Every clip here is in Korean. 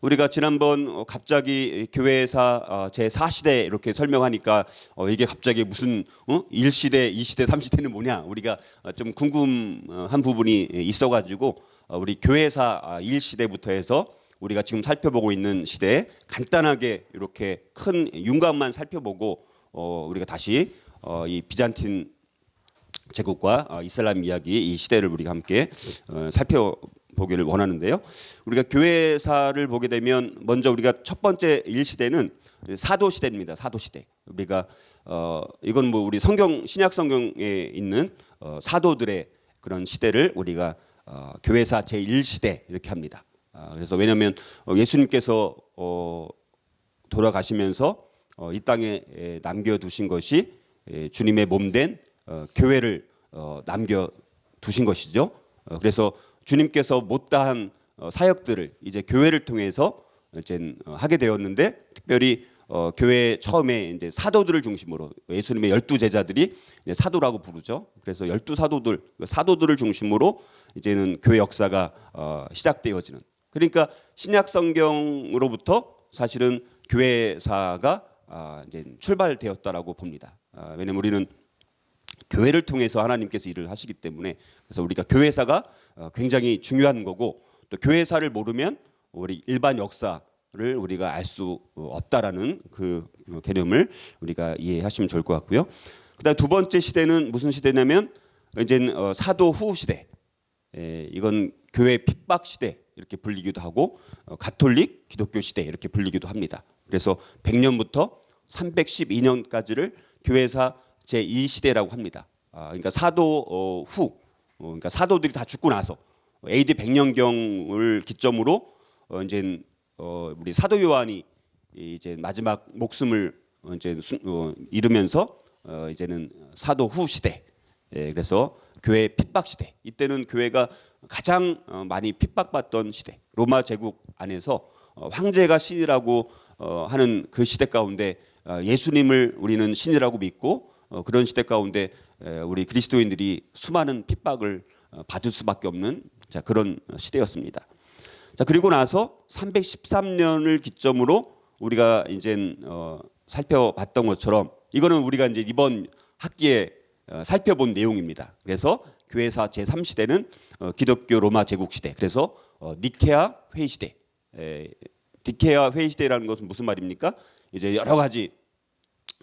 우리가 지난번 갑자기 교회사 제4시대 이렇게 설명하니까 이게 갑자기 무슨 1시대, 2시대, 3시대는 뭐냐 우리가 좀 궁금한 부분이 있어가지고 우리 교회사 1시대부터 해서 우리가 지금 살펴보고 있는 시대에 간단하게 이렇게 큰 윤곽만 살펴보고 우리가 다시 이 비잔틴 제국과 이슬람 이야기 이 시대를 우리가 함께 살펴보기를 원하는데요. 우리가 교회사를 보게 되면 먼저 우리가 첫 번째 1시대는 사도 시대입니다. 사도 시대. 우리가 이건 뭐 우리 성경 신약 성경에 있는 사도들의 그런 시대를 우리가 교회사 제1시대 이렇게 합니다. 그래서 왜냐하면 예수님께서 돌아가시면서 이 땅에 남겨두신 것이 주님의 몸된 교회를 남겨두신 것이죠. 그래서 주님께서 못다한 사역들을 이제 교회를 통해서 이제 하게 되었는데 특별히 교회 처음에 이제 사도들을 중심으로 예수님의 12제자들이 이제 사도라고 부르죠. 그래서 12사도들을 중심으로 이제는 교회 역사가 시작되어지는. 그러니까 신약 성경으로부터 사실은 교회사가 이제 출발되었다라고 봅니다. 왜냐하면 우리는 교회를 통해서 하나님께서 일을 하시기 때문에 그래서 우리가 교회사가 굉장히 중요한 거고 또 교회사를 모르면 우리 일반 역사를 우리가 알 수 없다라는 그 개념을 우리가 이해하시면 좋을 것 같고요. 그다음 두 번째 시대는 무슨 시대냐면 이제 사도 후 시대. 이건 교회 핍박 시대 이렇게 불리기도 하고 가톨릭 기독교 시대 이렇게 불리기도 합니다. 그래서 100년부터 312년까지를 교회사 제2시대라고 합니다. 그러니까 사도 후, 그러니까 사도들이 다 죽고 나서 AD 100년경을 기점으로 이제 우리 사도 요한이 이제 마지막 목숨을 이제 잃으면서 이제는 사도 후 시대. 그래서 교회 핍박 시대. 이때는 교회가 가장 많이 핍박받던 시대. 로마 제국 안에서 황제가 신이라고 하는 그 시대 가운데 예수님을 우리는 신이라고 믿고 그런 시대 가운데 우리 그리스도인들이 수많은 핍박을 받을 수밖에 없는 그런 시대였습니다. 자, 그리고 나서 313년을 기점으로 우리가 이제 살펴봤던 것처럼 이거는 우리가 이제 이번 학기에 살펴본 내용입니다. 그래서 교회사 제3시대는 기독교 로마 제국 시대. 그래서 니케아 회의 시대. 니케아 회의 시대라는 것은 무슨 말입니까? 이제 여러 가지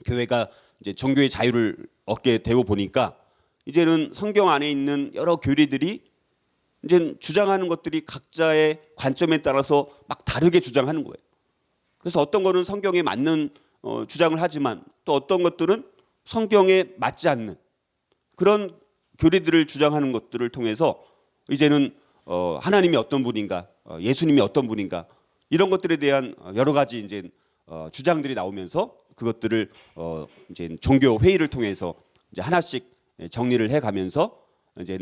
교회가 이제 종교의 자유를 얻게 되고 보니까 이제는 성경 안에 있는 여러 교리들이 이제 주장하는 것들이 각자의 관점에 따라서 막 다르게 주장하는 거예요. 그래서 어떤 거는 성경에 맞는 주장을 하지만 또 어떤 것들은 성경에 맞지 않는 그런 교리들을 주장하는 것들을 통해서 이제는 하나님이 어떤 분인가, 예수님이 어떤 분인가 이런 것들에 대한 여러 가지 이제 주장들이 나오면서 그것들을 이제 종교 회의를 통해서 이제 하나씩 정리를 해가면서 이제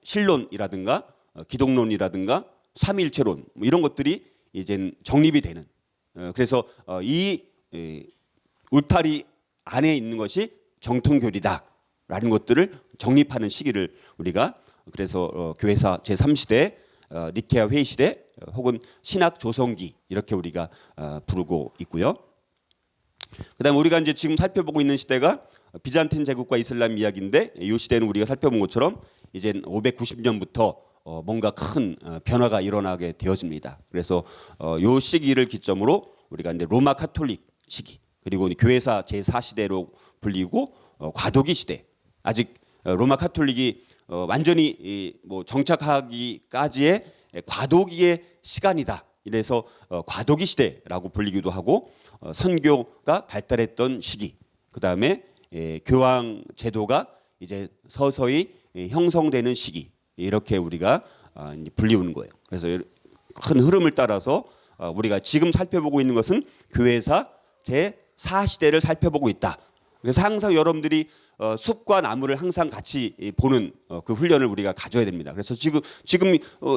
신론이라든가 기독론이라든가 삼위일체론 뭐 이런 것들이 이제 정립이 되는. 그래서 이 울타리 안에 있는 것이 정통교리다라는 것들을 정립하는 시기를 우리가 그래서 교회사 제3시대 니케아 회의 시대 혹은 신학 조성기 이렇게 우리가 부르고 있고요. 그다음 우리가 이제 지금 살펴보고 있는 시대가 비잔틴 제국과 이슬람 이야기인데 이 시대는 우리가 살펴본 것처럼 이제 590년부터 뭔가 큰 변화가 일어나게 되어집니다. 그래서 이 시기를 기점으로 우리가 이제 로마 카톨릭 시기 그리고 교회사 제4시대로 불리고 과도기 시대 아직 로마 카톨릭이 완전히 뭐 정착하기까지의 과도기의 시간이다. 이래서 과도기 시대라고 불리기도 하고 선교가 발달했던 시기. 그다음에 교황 제도가 이제 서서히 형성되는 시기. 이렇게 우리가 불리우는 거예요. 그래서 큰 흐름을 따라서 우리가 지금 살펴보고 있는 것은 교회사 제4시대를 살펴보고 있다. 그래서 항상 여러분들이 숲과 나무를 항상 같이 보는 그 훈련을 우리가 가져야 됩니다. 그래서 지금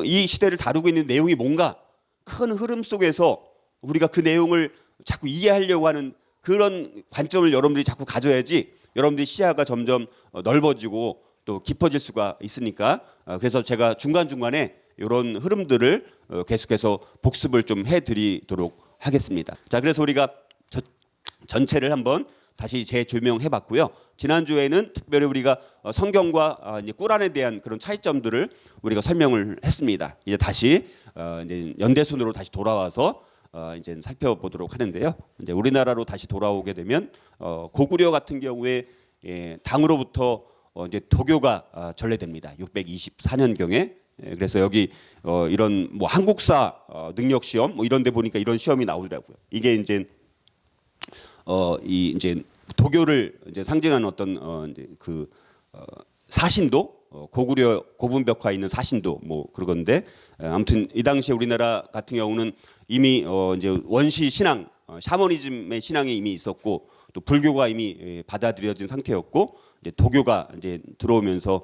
이 시대를 다루고 있는 내용이 뭔가 큰 흐름 속에서 우리가 그 내용을 자꾸 이해하려고 하는 그런 관점을 여러분들이 자꾸 가져야지 여러분들이 시야가 점점 넓어지고 또 깊어질 수가 있으니까 그래서 제가 중간중간에 이런 흐름들을 계속해서 복습을 좀 해드리도록 하겠습니다. 자, 그래서 우리가 전체를 한번 다시 재조명해 봤고요. 지난주에는 특별히 우리가 성경과 이제 꾸란에 대한 그런 차이점들을 우리가 설명을 했습니다. 이제 다시 이제 연대순으로 다시 돌아와서 이제 살펴보도록 하는데요. 이제 우리나라로 다시 돌아오게 되면 고구려 같은 경우에 당으로부터 이제 도교가 전래됩니다. 624년경에. 그래서 여기 이런 뭐 한국사 능력 시험 뭐 이런 데 보니까 이런 시험이 나오더라고요. 이게 이제 이 이제 도교를 이제 상징하는 어떤 이제 그 사신도 고구려 고분벽화에 있는 사신도 뭐 그러건데 아무튼 이 당시에 우리나라 같은 경우는 이미 이제 원시 신앙 샤머니즘의 신앙이 이미 있었고 또 불교가 이미 받아들여진 상태였고 이제 도교가 이제 들어오면서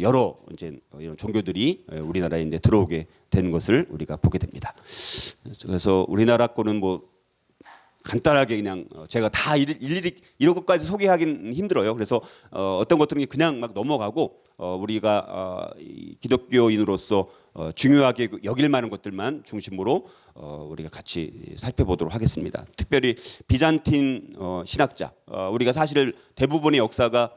여러 이제 이런 종교들이 우리나라에 이제 들어오게 되는 것을 우리가 보게 됩니다. 그래서 우리나라 거는 뭐 간단하게 그냥 제가 다 일일이 이런 것까지 소개하기는 힘들어요. 그래서 어떤 것들은 그냥 막 넘어가고 우리가 기독교인으로서 중요하게 여길 만한 것들만 중심으로 우리가 같이 살펴보도록 하겠습니다. 특별히 비잔틴 신학자 우리가 사실 대부분의 역사가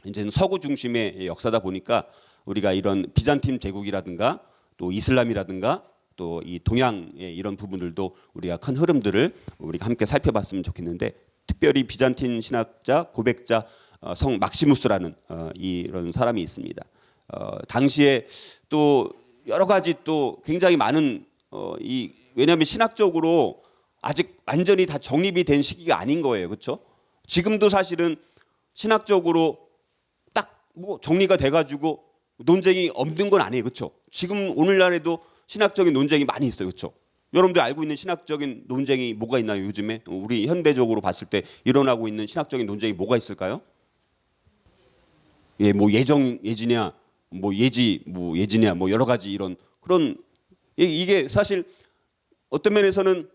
이제는 서구 중심의 역사다 보니까 우리가 이런 비잔틴 제국이라든가 또 이슬람이라든가 또 이 동양의 이런 부분들도 우리가 큰 흐름들을 우리가 함께 살펴봤으면 좋겠는데 특별히 비잔틴 신학자 고백자 성 막시무스라는 이런 사람이 있습니다. 당시에 또 여러 가지 또 굉장히 많은 왜냐하면 신학적으로 아직 완전히 다 정립이 된 시기가 아닌 거예요, 그렇죠? 지금도 사실은 신학적으로 딱 뭐 정리가 돼가지고 논쟁이 없는 건 아니에요, 그렇죠? 지금 오늘날에도 신학적인 논쟁이 많이 있어요, 그렇죠? 여러분들 알고 있는 신학적인 논쟁이 뭐가 있나요? 요즘에 우리 현대적으로 봤을 때 일어나고 있는 신학적인 논쟁이 뭐가 있을까요? 예, 뭐 예지냐, 뭐 예지냐, 뭐 여러 가지 이런 그런 이게 사실 어떤 면에서는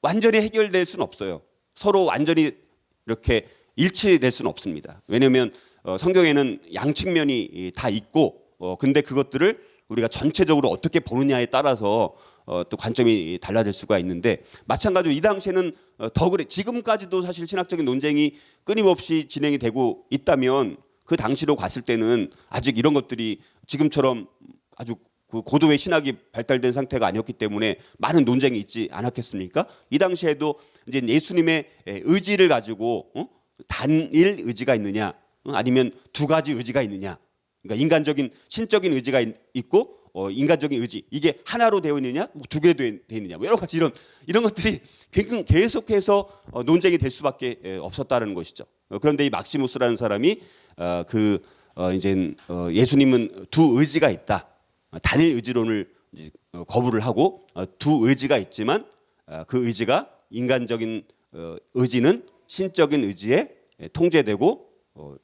완전히 해결될 수는 없어요. 서로 완전히 이렇게 일치될 수는 없습니다. 왜냐하면 성경에는 양측면이 다 있고, 근데 그것들을 우리가 전체적으로 어떻게 보느냐에 따라서 또 관점이 달라질 수가 있는데 마찬가지로 이 당시에는 더 그래. 지금까지도 사실 신학적인 논쟁이 끊임없이 진행이 되고 있다면 그 당시로 갔을 때는 아직 이런 것들이 지금처럼 아주 그 고도의 신학이 발달된 상태가 아니었기 때문에 많은 논쟁이 있지 않았겠습니까? 이 당시에도 이제 예수님의 의지를 가지고 단일 의지가 있느냐 아니면 두 가지 의지가 있느냐 그러니까 인간적인 신적인 의지가 있고 인간적인 의지 이게 하나로 되어 있느냐 뭐 두 개로 되어 있느냐 뭐 여러 가지 이런 것들이 계속해서 논쟁이 될 수밖에 없었다는 것이죠. 그런데 이 막시무스라는 사람이 이제 예수님은 두 의지가 있다. 단일 의지론을 거부를 하고 두 의지가 있지만 그 의지가 인간적인 의지는 신적인 의지에 통제되고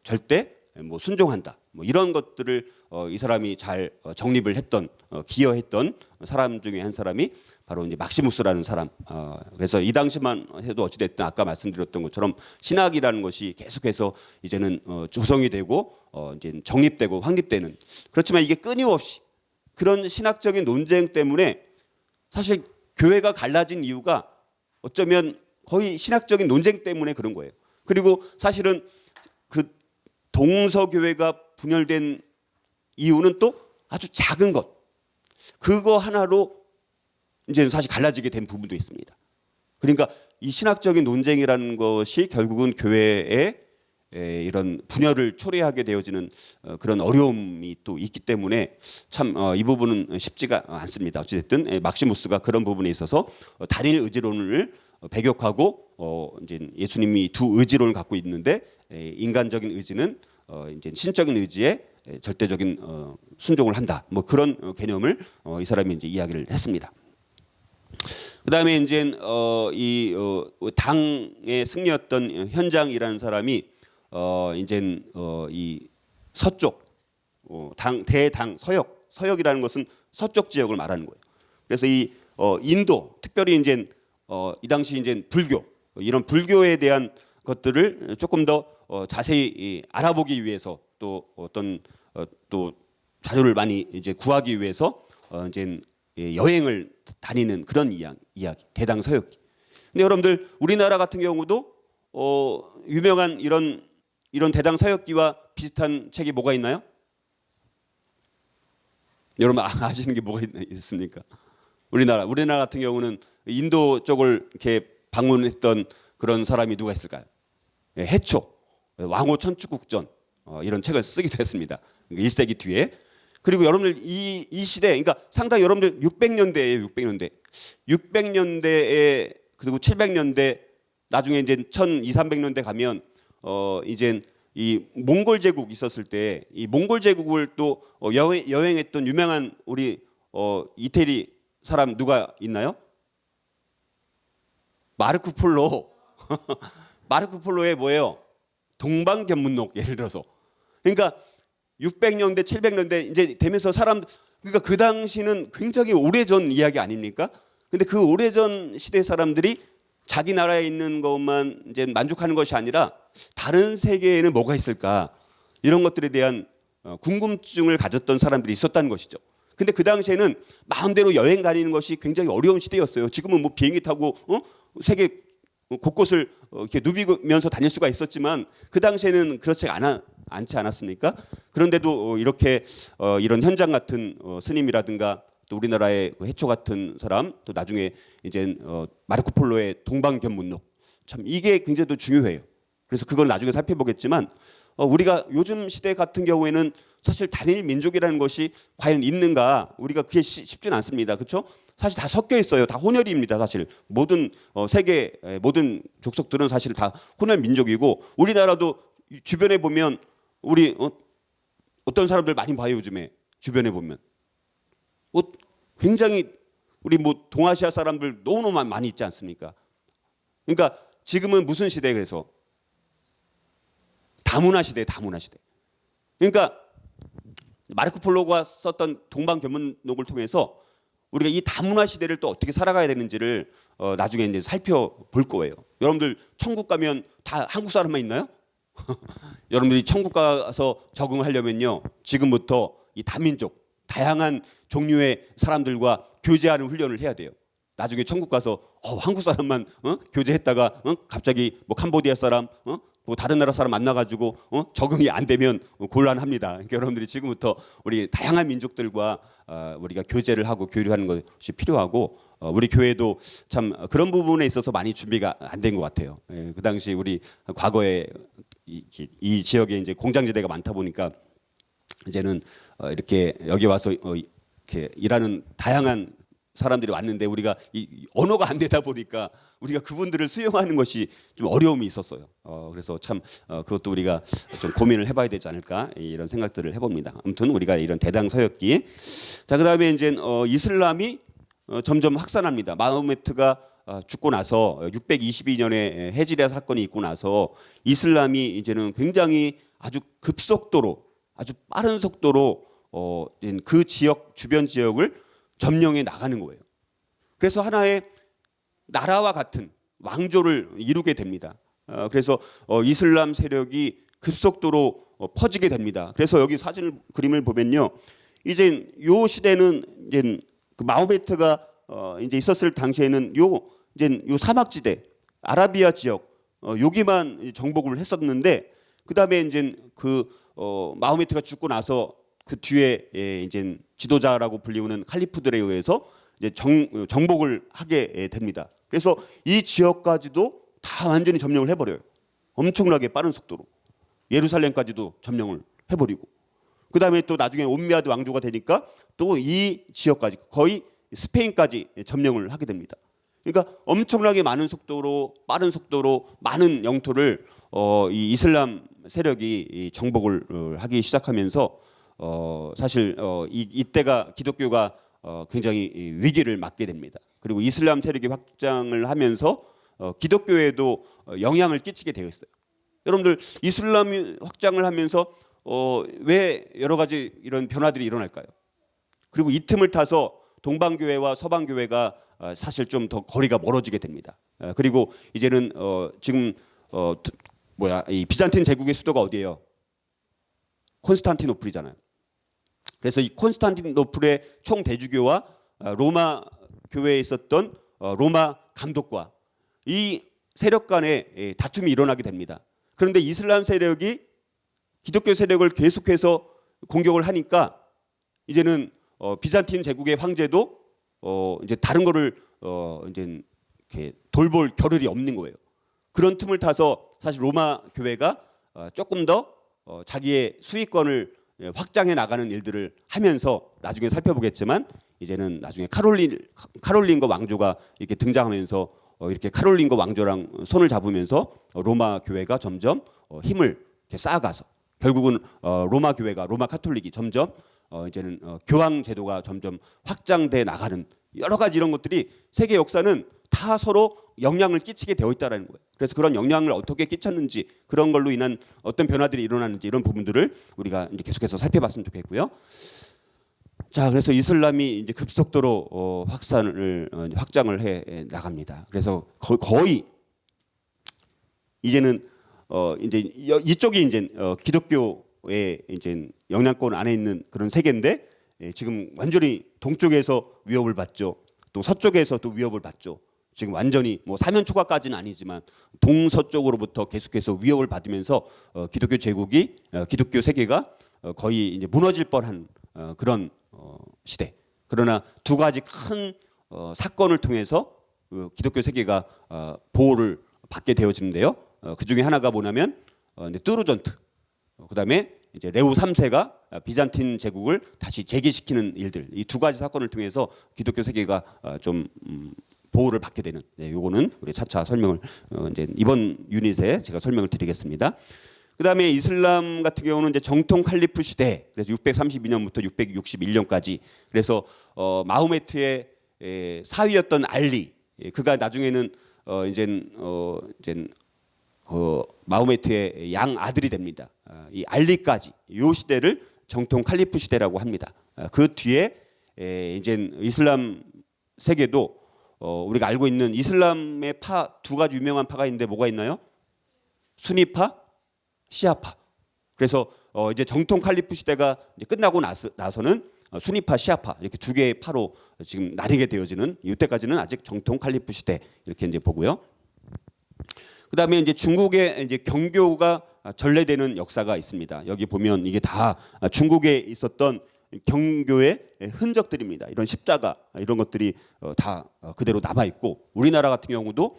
절대 뭐 순종한다. 뭐 이런 것들을 이 사람이 잘 정립을 했던 기여했던 사람 중에 한 사람이 바로 이제 막시무스라는 사람. 그래서 이 당시만 해도 어찌 됐든 아까 말씀드렸던 것처럼 신학이라는 것이 계속해서 이제는 조성이 되고 이제 정립되고 확립되는 그렇지만 이게 끊임없이 그런 신학적인 논쟁 때문에 사실 교회가 갈라진 이유가 어쩌면 거의 신학적인 논쟁 때문에 그런 거예요. 그리고 사실은 그 동서교회가 분열된 이유는 또 아주 작은 것 그거 하나로 이제 사실 갈라지게 된 부분도 있습니다. 그러니까 이 신학적인 논쟁이라는 것이 결국은 교회의 이런 분열을 초래하게 되어지는 그런 어려움이 또 있기 때문에 참 이 부분은 쉽지가 않습니다. 어찌됐든 막시무스가 그런 부분에 있어서 단일 의지론을 배격하고 이제 예수님이 두 의지론을 갖고 있는데 인간적인 의지는 이제 신적인 의지에 절대적인 순종을 한다. 뭐 그런 개념을 이 사람이 이제 이야기를 했습니다. 그다음에 이제 이 당의 승리였던 현장이라는 사람이 이제 이 서쪽 대당 서역이라는 것은 서쪽 지역을 말하는 거예요. 그래서 이 인도 특별히 이제 이 당시 이제 불교 이런 불교에 대한 것들을 조금 더 자세히 알아보기 위해서 또 어떤 또 자료를 많이 이제 구하기 위해서 이제 여행을 다니는 그런 이야기 대당 서역기. 근데 여러분들 우리나라 같은 경우도 유명한 이런 대당 서역기와 비슷한 책이 뭐가 있나요? 여러분 아시는 게 뭐가 있습니까? 우리나라 같은 경우는 인도 쪽을 이렇게 방문했던 그런 사람이 누가 있을까요? 해초, 왕호 천축국전 이런 책을 쓰기도 했습니다. 1세기 뒤에. 그리고 여러분들 이 시대, 그러니까 상당히 여러분들 600년대에 600년대에 그리고 700년대 나중에 이제 1200~300년대 가면 이제 이 몽골 제국 있었을 때 이 몽골 제국을 또 여행했던 유명한 우리 이태리 사람 누가 있나요? 마르코 폴로. 마르코 폴로의 뭐예요? 동방견문록 예를 들어서. 그러니까 600년대, 700년대 이제 되면서 그러니까 그 당시는 굉장히 오래전 이야기 아닙니까? 근데 그 오래전 시대 사람들이 자기 나라에 있는 것만 이제 만족하는 것이 아니라 다른 세계에는 뭐가 있을까? 이런 것들에 대한 궁금증을 가졌던 사람들이 있었다는 것이죠. 근데 그 당시에는 마음대로 여행 다니는 것이 굉장히 어려운 시대였어요. 지금은 뭐 비행기 타고 세계 곳곳을 이렇게 누비면서 다닐 수가 있었지만 그 당시에는 그렇지 않지 않았습니까? 그런데도 이렇게 이런 현장 같은 스님이라든가 또 우리나라의 해초 같은 사람 또 나중에 이제 마르코 폴로의 동방견문록 참 이게 굉장히 또 중요해요. 그래서 그걸 나중에 살펴보겠지만 우리가 요즘 시대 같은 경우에는 사실 단일 민족이라는 것이 과연 있는가 우리가 그게 쉽지는 않습니다. 그렇죠? 사실 다 섞여 있어요. 다 혼혈입니다. 사실 모든 세계 모든 족속들은 사실 다 혼혈 민족이고 우리나라도 주변에 보면 우리 어떤 사람들 많이 봐요. 요즘에 주변에 보면 굉장히 우리 뭐 동아시아 사람들 너무너무 많이 있지 않습니까? 그러니까 지금은 무슨 시대 그래서 다문화 시대. 그러니까 마르코 폴로가 썼던 동방견문록을 통해서 우리가 이 다문화 시대를 또 어떻게 살아가야 되는지를 나중에 이제 살펴볼 거예요. 여러분들 천국 가면 다 한국 사람만 있나요? 여러분들이 천국 가서 적응하려면요 지금부터 이 다민족 다양한 종류의 사람들과 교제하는 훈련을 해야 돼요. 나중에 천국 가서 한국 사람만 교제했다가 갑자기 뭐 캄보디아 사람 뭐 다른 나라 사람 만나가지고 적응이 안 되면 곤란합니다. 그러니까 여러분들이 지금부터 우리 다양한 민족들과 우리가 교제를 하고 교류하는 것이 필요하고 우리 교회도 참 그런 부분에 있어서 많이 준비가 안 된 것 같아요. 그 당시 우리 과거에 이 지역에 이제 공장지대가 많다 보니까 이제는 이렇게 여기 와서 이렇게 일하는 다양한 사람들이 왔는데 우리가 이 언어가 안 되다 보니까 우리가 그분들을 수용하는 것이 좀 어려움이 있었어요. 그래서 참 그것도 우리가 좀 고민을 해봐야 되지 않을까 이런 생각들을 해봅니다. 아무튼 우리가 이런 대당 서역기. 자 그다음에 이제 이슬람이 점점 확산합니다. 마호메트가 죽고 나서 622년에 헤지리아 사건이 있고 나서 이슬람이 이제는 굉장히 아주 급속도로 아주 빠른 속도로 그 지역 주변 지역을 점령해 나가는 거예요. 그래서 하나의 나라와 같은 왕조를 이루게 됩니다. 그래서 이슬람 세력이 급속도로 퍼지게 됩니다. 그래서 여기 그림을 보면요, 이제 요 시대는 이제 그 마호메트가 이제 있었을 당시에는 이제 요 사막지대, 아라비아 지역 여기만 정복을 했었는데 그 다음에 이제 마호메트가 죽고 나서 그 뒤에 이제 지도자라고 불리우는 칼리프들에 의해서 이제 정복을 하게 됩니다. 그래서 이 지역까지도 다 완전히 점령을 해버려요. 엄청나게 빠른 속도로 예루살렘까지도 점령을 해버리고 그 다음에 또 나중에 옴미아드 왕조가 되니까 또 이 지역까지 거의 스페인까지 점령을 하게 됩니다. 그러니까 엄청나게 빠른 속도로 많은 영토를 이 이슬람 세력이 정복을 하기 시작하면서 사실 이때가 기독교가 굉장히 위기를 맞게 됩니다. 그리고 이슬람 세력이 확장을 하면서 기독교에도 영향을 끼치게 되어 있어요. 여러분들 이슬람이 확장을 하면서 왜 여러 가지 이런 변화들이 일어날까요? 그리고 이 틈을 타서 동방교회와 서방교회가 사실 좀 더 거리가 멀어지게 됩니다. 그리고 이제는 지금 이 비잔틴 제국의 수도가 어디예요? 콘스탄티노플이잖아요. 그래서 이 콘스탄티노플의 총 대주교와 로마 교회에 있었던 로마 감독과 이 세력 간의 다툼이 일어나게 됩니다. 그런데 이슬람 세력이 기독교 세력을 계속해서 공격을 하니까 이제는 비잔틴 제국의 황제도 이제 다른 거를 이제 이렇게 돌볼 겨를이 없는 거예요. 그런 틈을 타서 사실 로마 교회가 조금 더 자기의 수익권을 확장해 나가는 일들을 하면서 나중에 살펴보겠지만 이제는 나중에 카롤린거 왕조가 이렇게 등장하면서 이렇게 카롤린거 왕조랑 손을 잡으면서 로마 교회가 점점 힘을 이렇게 쌓아가서 결국은 로마 교회가 로마 카톨릭이 점점 이제는 교황 제도가 점점 확장돼 나가는 여러 가지 이런 것들이 세계 역사는 다 서로 영향을 끼치게 되어 있다라는 거예요. 그래서 그런 영향을 어떻게 끼쳤는지 그런 걸로 인한 어떤 변화들이 일어나는지 이런 부분들을 우리가 이제 계속해서 살펴봤으면 좋겠고요. 자, 그래서 이슬람이 이제 급속도로 확장을 해 나갑니다. 그래서 거의 이제는 이제 이쪽이 이제 기독교의 이제 영향권 안에 있는 그런 세계인데 지금 완전히 동쪽에서 위협을 받죠. 또 서쪽에서 또 위협을 받죠. 지금 완전히 뭐 사면초가까지는 아니지만 동서쪽으로부터 계속해서 위협을 받으면서 기독교 제국이 기독교 세계가 거의 이제 무너질 뻔한 그런 시대. 그러나 두 가지 큰 사건을 통해서 기독교 세계가 보호를 받게 되어지는데요. 그 중에 하나가 뭐냐면 뚜르 전투. 그다음에 이제 레오 3세가 비잔틴 제국을 다시 재기시키는 일들. 이 두 가지 사건을 통해서 기독교 세계가 좀 보호를 받게 되는. 요거는 우리 차차 설명을 이제 이번 유닛에 제가 설명을 드리겠습니다. 그다음에 이슬람 같은 경우는 이제 정통 칼리프 시대. 그래서 632년부터 661년까지. 그래서 마호메트의 사위였던 알리. 그가 나중에는 이제 그 마호메트의 양 아들이 됩니다. 이 알리까지 이 시대를 정통 칼리프 시대라고 합니다. 그 뒤에 이제 이슬람 세계도 우리가 알고 있는 이슬람의 파 두 가지 유명한 파가 있는데 뭐가 있나요? 수니파, 시아파. 그래서 이제 정통 칼리프 시대가 이제 끝나고 나서는 수니파, 시아파 이렇게 두 개의 파로 지금 나뉘게 되어지는 이때까지는 아직 정통 칼리프 시대 이렇게 이제 보고요. 그다음에 이제 중국의 이제 경교가 전래되는 역사가 있습니다. 여기 보면 이게 다 중국에 있었던 경교의 흔적들입니다. 이런 십자가 이런 것들이 다 그대로 남아 있고 우리나라 같은 경우도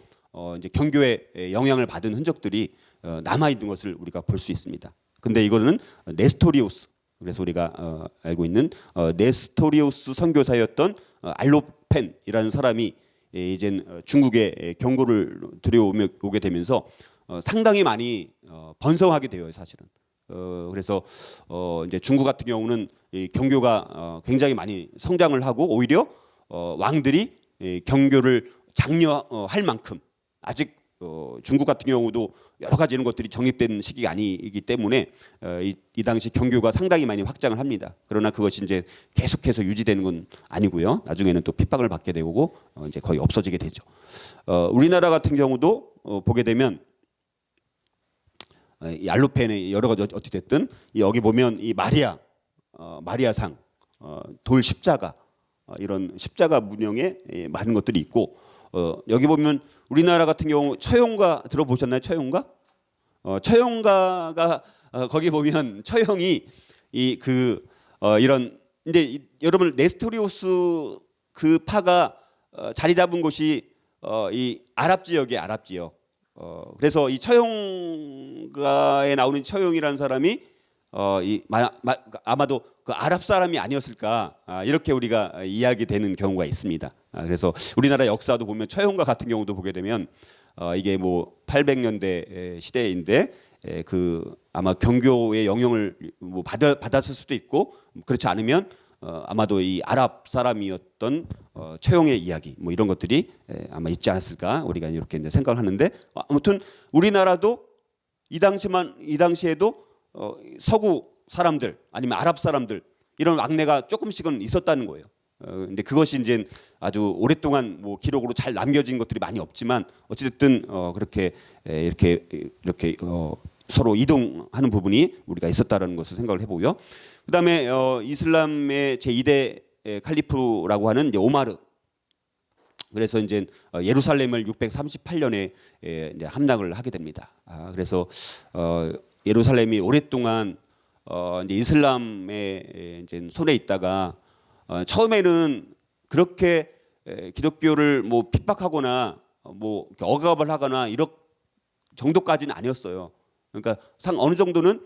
이제 경교의 영향을 받은 흔적들이 남아 있는 것을 우리가 볼 수 있습니다. 근데 이거는 네스토리오스 그래서 우리가 알고 있는 네스토리오스 선교사였던 알로펜이라는 사람이 이제 중국의 경고를 들여오게 되면서 상당히 많이 번성하게 돼요, 사실은. 그래서 이제 중국 같은 경우는 이 경교가 굉장히 많이 성장을 하고 오히려 왕들이 경교를 장려할 만큼 아직 중국 같은 경우도 여러 가지 이런 것들이 정립된 시기가 아니기 때문에 이 당시 경교가 상당히 많이 확장을 합니다. 그러나 그것이 이제 계속해서 유지되는 건 아니고요. 나중에는 또 핍박을 받게 되고 이제 거의 없어지게 되죠. 우리나라 같은 경우도 보게 되면 이 알로펜의 여러 가지 어찌 됐든 여기 보면 이 마리아상, 돌 십자가 이런 십자가 문형에 많은 것들이 있고 여기 보면 우리나라 같은 경우 처용가 들어보셨나요? 처용가? 처용가가 거기 보면 처형이 이런 이제 여러분 네스토리오스 그 파가 자리 잡은 곳이 이 아랍 지역이에요. 아랍 지역. 그래서 이 처용가에 나오는 처용이라는 사람이 아마도 그 아랍 사람이 아니었을까 이렇게 우리가 이야기되는 경우가 있습니다. 그래서 우리나라 역사도 보면 처용가 같은 경우도 보게 되면 이게 뭐 800년대 시대인데 그 아마 경교의 영향을 뭐 받았을 수도 있고 그렇지 않으면 아마도 이 아랍 사람이었던 처용의 이야기 뭐 이런 것들이 아마 있지 않았을까 우리가 이렇게 이제 생각을 하는데 아무튼 우리나라도 이 당시에도 서구 사람들 아니면 아랍 사람들 이런 왕래가 조금씩은 있었다는 거예요. 근데 그것이 이제 아주 오랫동안 뭐 기록으로 잘 남겨진 것들이 많이 없지만 어찌됐든 그렇게 이렇게 서로 이동하는 부분이 우리가 있었다라는 것을 생각을 해보고요. 그다음에 이슬람의 제2대 칼리프라고 하는 이제 오마르. 그래서 이제 예루살렘을 638년에 이제 함락을 하게 됩니다. 그래서 예루살렘이 오랫동안 이제 이슬람의 이제 손에 있다가 처음에는 그렇게 기독교를 뭐 핍박하거나 뭐 억압을 하거나 이런 정도까지는 아니었어요. 그러니까 어느 정도는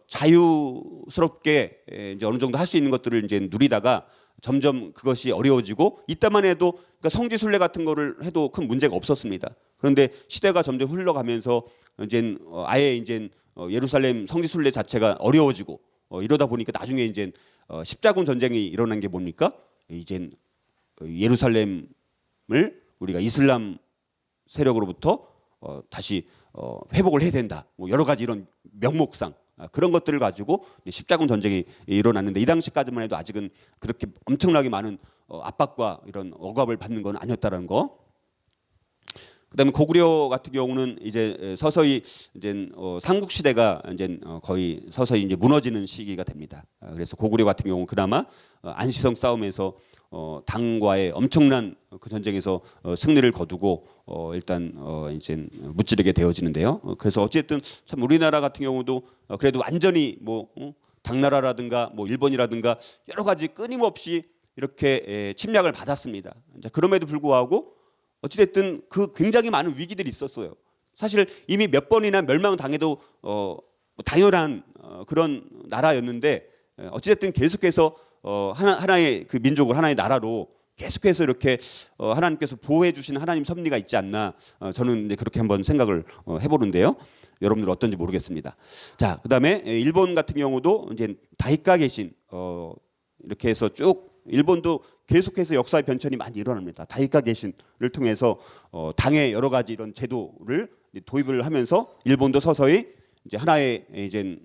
자유스럽게 이제 어느 정도 할 수 있는 것들을 이제 누리다가 점점 그것이 어려워지고 이때만 해도 그러니까 성지 순례 같은 거를 해도 큰 문제가 없었습니다. 그런데 시대가 점점 흘러가면서 이제 아예 이제 예루살렘 성지 순례 자체가 어려워지고 이러다 보니까 나중에 이제 십자군 전쟁이 일어난 게 뭡니까? 이제 예루살렘을 우리가 이슬람 세력으로부터 다시 회복을 해야 된다. 뭐 여러 가지 이런 명목상 그런 것들을 가지고 십자군 전쟁이 일어났는데 이 당시까지만 해도 아직은 그렇게 엄청나게 많은 압박과 이런 억압을 받는 건 아니었다라는 거. 그다음에 고구려 같은 경우는 이제 서서히 이제 삼국 시대가 이제 거의 서서히 이제 무너지는 시기가 됩니다. 그래서 고구려 같은 경우 그나마 안시성 싸움에서 당과의 엄청난 그 전쟁에서 승리를 거두고 일단 이제 무찌르게 되어지는데요. 그래서 어쨌든 참 우리나라 같은 경우도 그래도 완전히 뭐 당나라라든가 뭐 일본이라든가 여러 가지 끊임없이 이렇게 침략을 받았습니다. 그럼에도 불구하고 어찌됐든 그 굉장히 많은 위기들이 있었어요. 사실 이미 몇 번이나 멸망당해도 당연한 그런 나라였는데 어찌됐든 계속해서 하나의 그 민족을 하나의 나라로 계속해서 이렇게 하나님께서 보호해 주신 하나님 섭리가 있지 않나 저는 이제 그렇게 한번 생각을 해보는데요. 여러분들 어떤지 모르겠습니다. 자, 그다음에 일본 같은 경우도 이제 다이카 계신 이렇게 해서 쭉 일본도 계속해서 역사의 변천이 많이 일어납니다. 다이카 계신을 통해서 당의 여러 가지 이런 제도를 도입을 하면서 일본도 서서히 이제 하나의 이제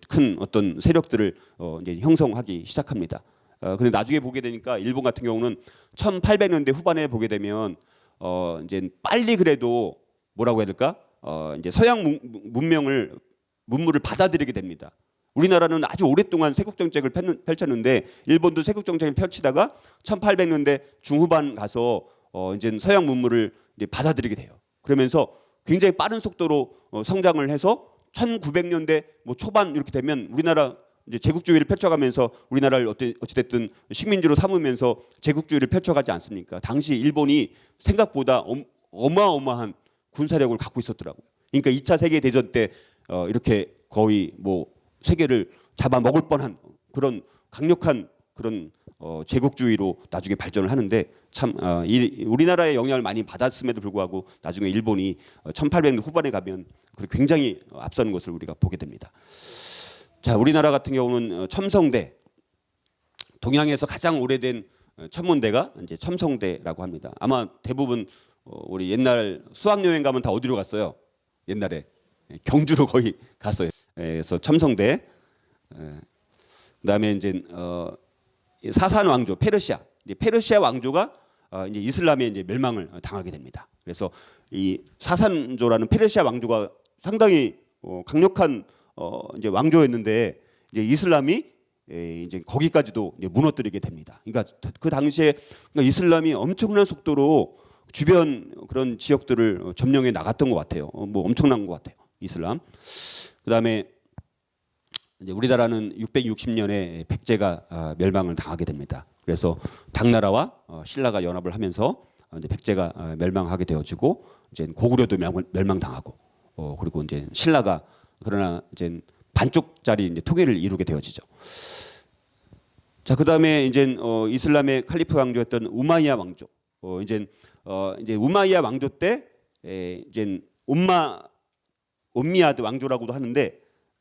큰 어떤 세력들을 이제 형성하기 시작합니다. 근데 나중에 보게 되니까 일본 같은 경우는 1800년대 후반에 보게 되면 이제 빨리 그래도 뭐라고 해야 될까? 이제 서양 문물을 받아들이게 됩니다. 우리나라는 아주 오랫동안 세국 정책을 펼쳤는데 일본도 세국 정책을 펼치다가 1800년대 중후반 가서 이제 서양 문물을 이제 받아들이게 돼요. 그러면서 굉장히 빠른 속도로 성장을 해서 1900년대 뭐 초반 이렇게 되면 우리나라 이제 제국주의를 펼쳐가면서 우리나라를 어찌됐든 식민지로 삼으면서 제국주의를 펼쳐가지 않습니까? 당시 일본이 생각보다 어마어마한 군사력을 갖고 있었더라고요. 그러니까 2차 세계 대전 때 이렇게 거의 뭐 세계를 잡아먹을 뻔한 그런 강력한 그런 제국주의로 나중에 발전을 하는데 참 우리나라의 영향을 많이 받았음에도 불구하고 나중에 일본이 1800년 후반에 가면 굉장히 앞서는 것을 우리가 보게 됩니다. 자, 우리나라 같은 경우는 첨성대, 동양에서 가장 오래된 천문대가 이제 첨성대라고 합니다. 아마 대부분 우리 옛날 수학여행 가면 다 어디로 갔어요? 옛날에 경주로 거의 갔어요. 그래서 첨성대. 그다음에 이제 사산 왕조 페르시아 왕조가 이제 이슬람의 이제 멸망을 당하게 됩니다. 그래서 이 사산조라는 페르시아 왕조가 상당히 강력한 이제 왕조였는데 이제 이슬람이 이제 거기까지도 이제 무너뜨리게 됩니다. 그러니까 그 당시에 그러니까 이슬람이 엄청난 속도로 주변 그런 지역들을 점령해 나갔던 것 같아요. 뭐 엄청난 것 같아요. 이슬람. 그다음에 이제 우리나라는 660년에 백제가 멸망을 당하게 됩니다. 그래서 당나라와 신라가 연합을 하면서 이제 백제가 멸망하게 되어지고 이제 고구려도 멸망당하고 그리고 이제 신라가 그러나 이제 반쪽짜리 이제 통일을 이루게 되어지죠. 자, 그다음에 이제 이슬람의 칼리프 왕조였던 우마이야 왕조. 이제 우마이야 왕조 때 이제 옴미야드 왕조라고도 하는데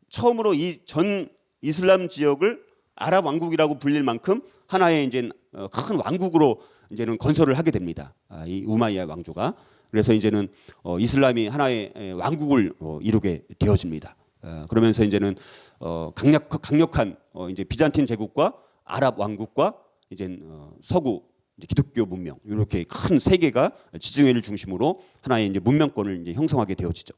처음으로 이 전 이슬람 지역을 아랍 왕국이라고 불릴 만큼 하나의 이제 큰 왕국으로 이제는 건설을 하게 됩니다. 이 우마이야 왕조가. 그래서 이제는 이슬람이 하나의 왕국을 이루게 되어집니다. 그러면서 이제는 강력한 이제 비잔틴 제국과 아랍 왕국과 이제 서구 이제 기독교 문명 이렇게 큰 세 개가 지중해를 중심으로 하나의 이제 문명권을 이제 형성하게 되어지죠.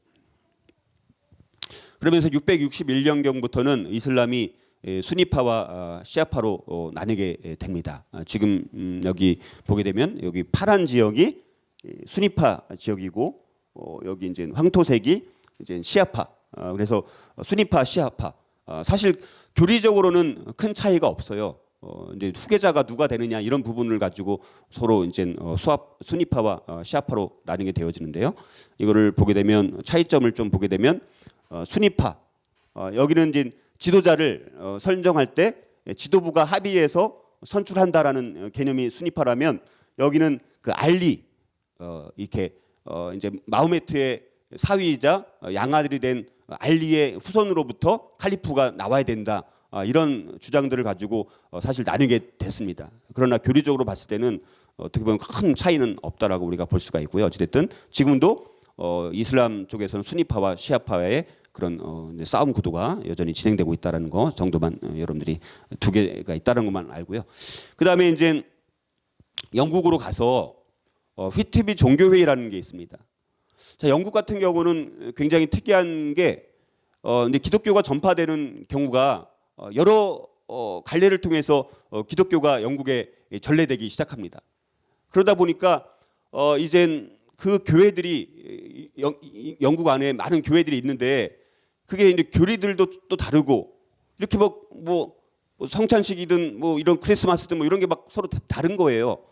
그러면서 661년경부터는 이슬람이 수니파와 시아파로 나뉘게 됩니다. 지금 여기 보게 되면 여기 파란 지역이 수니파 지역이고 여기 이제 황토색이 이제 시아파. 그래서 수니파, 시아파. 사실 교리적으로는 큰 차이가 없어요. 이제 후계자가 누가 되느냐 이런 부분을 가지고 서로 이제 수니파와 시아파로 나뉘게 되어지는데요. 이거를 보게 되면 차이점을 좀 보게 되면 수니파 여기는 이제 지도자를 선정할 때 지도부가 합의해서 선출한다라는 개념이 수니파라면 여기는 그 알리 이렇게 이제 마호메트의 사위이자 양아들이 된 알리의 후손으로부터 칼리프가 나와야 된다. 이런 주장들을 가지고 사실 나뉘게 됐습니다. 그러나 교리적으로 봤을 때는 어떻게 보면 큰 차이는 없다라고 우리가 볼 수가 있고요. 어찌됐든 지금도 이슬람 쪽에서는 수니파와 시아파의 그런 싸움 구도가 여전히 진행되고 있다는 거 정도만 여러분들이 두 개가 있다는 것만 알고요. 그 다음에 이제 영국으로 가서 휘트비 종교회의라는 게 있습니다. 자, 영국 같은 경우는 굉장히 특이한 게 이제 기독교가 전파되는 경우가 여러 갈래를 통해서 기독교가 영국에 전래되기 시작합니다. 그러다 보니까 이젠 그 교회들이 영국 안에 많은 교회들이 있는데 그게 이제 교리들도 또 다르고 이렇게 뭐 성찬식이든 뭐 이런 크리스마스든 뭐 이런 게 막 서로 다른 거예요.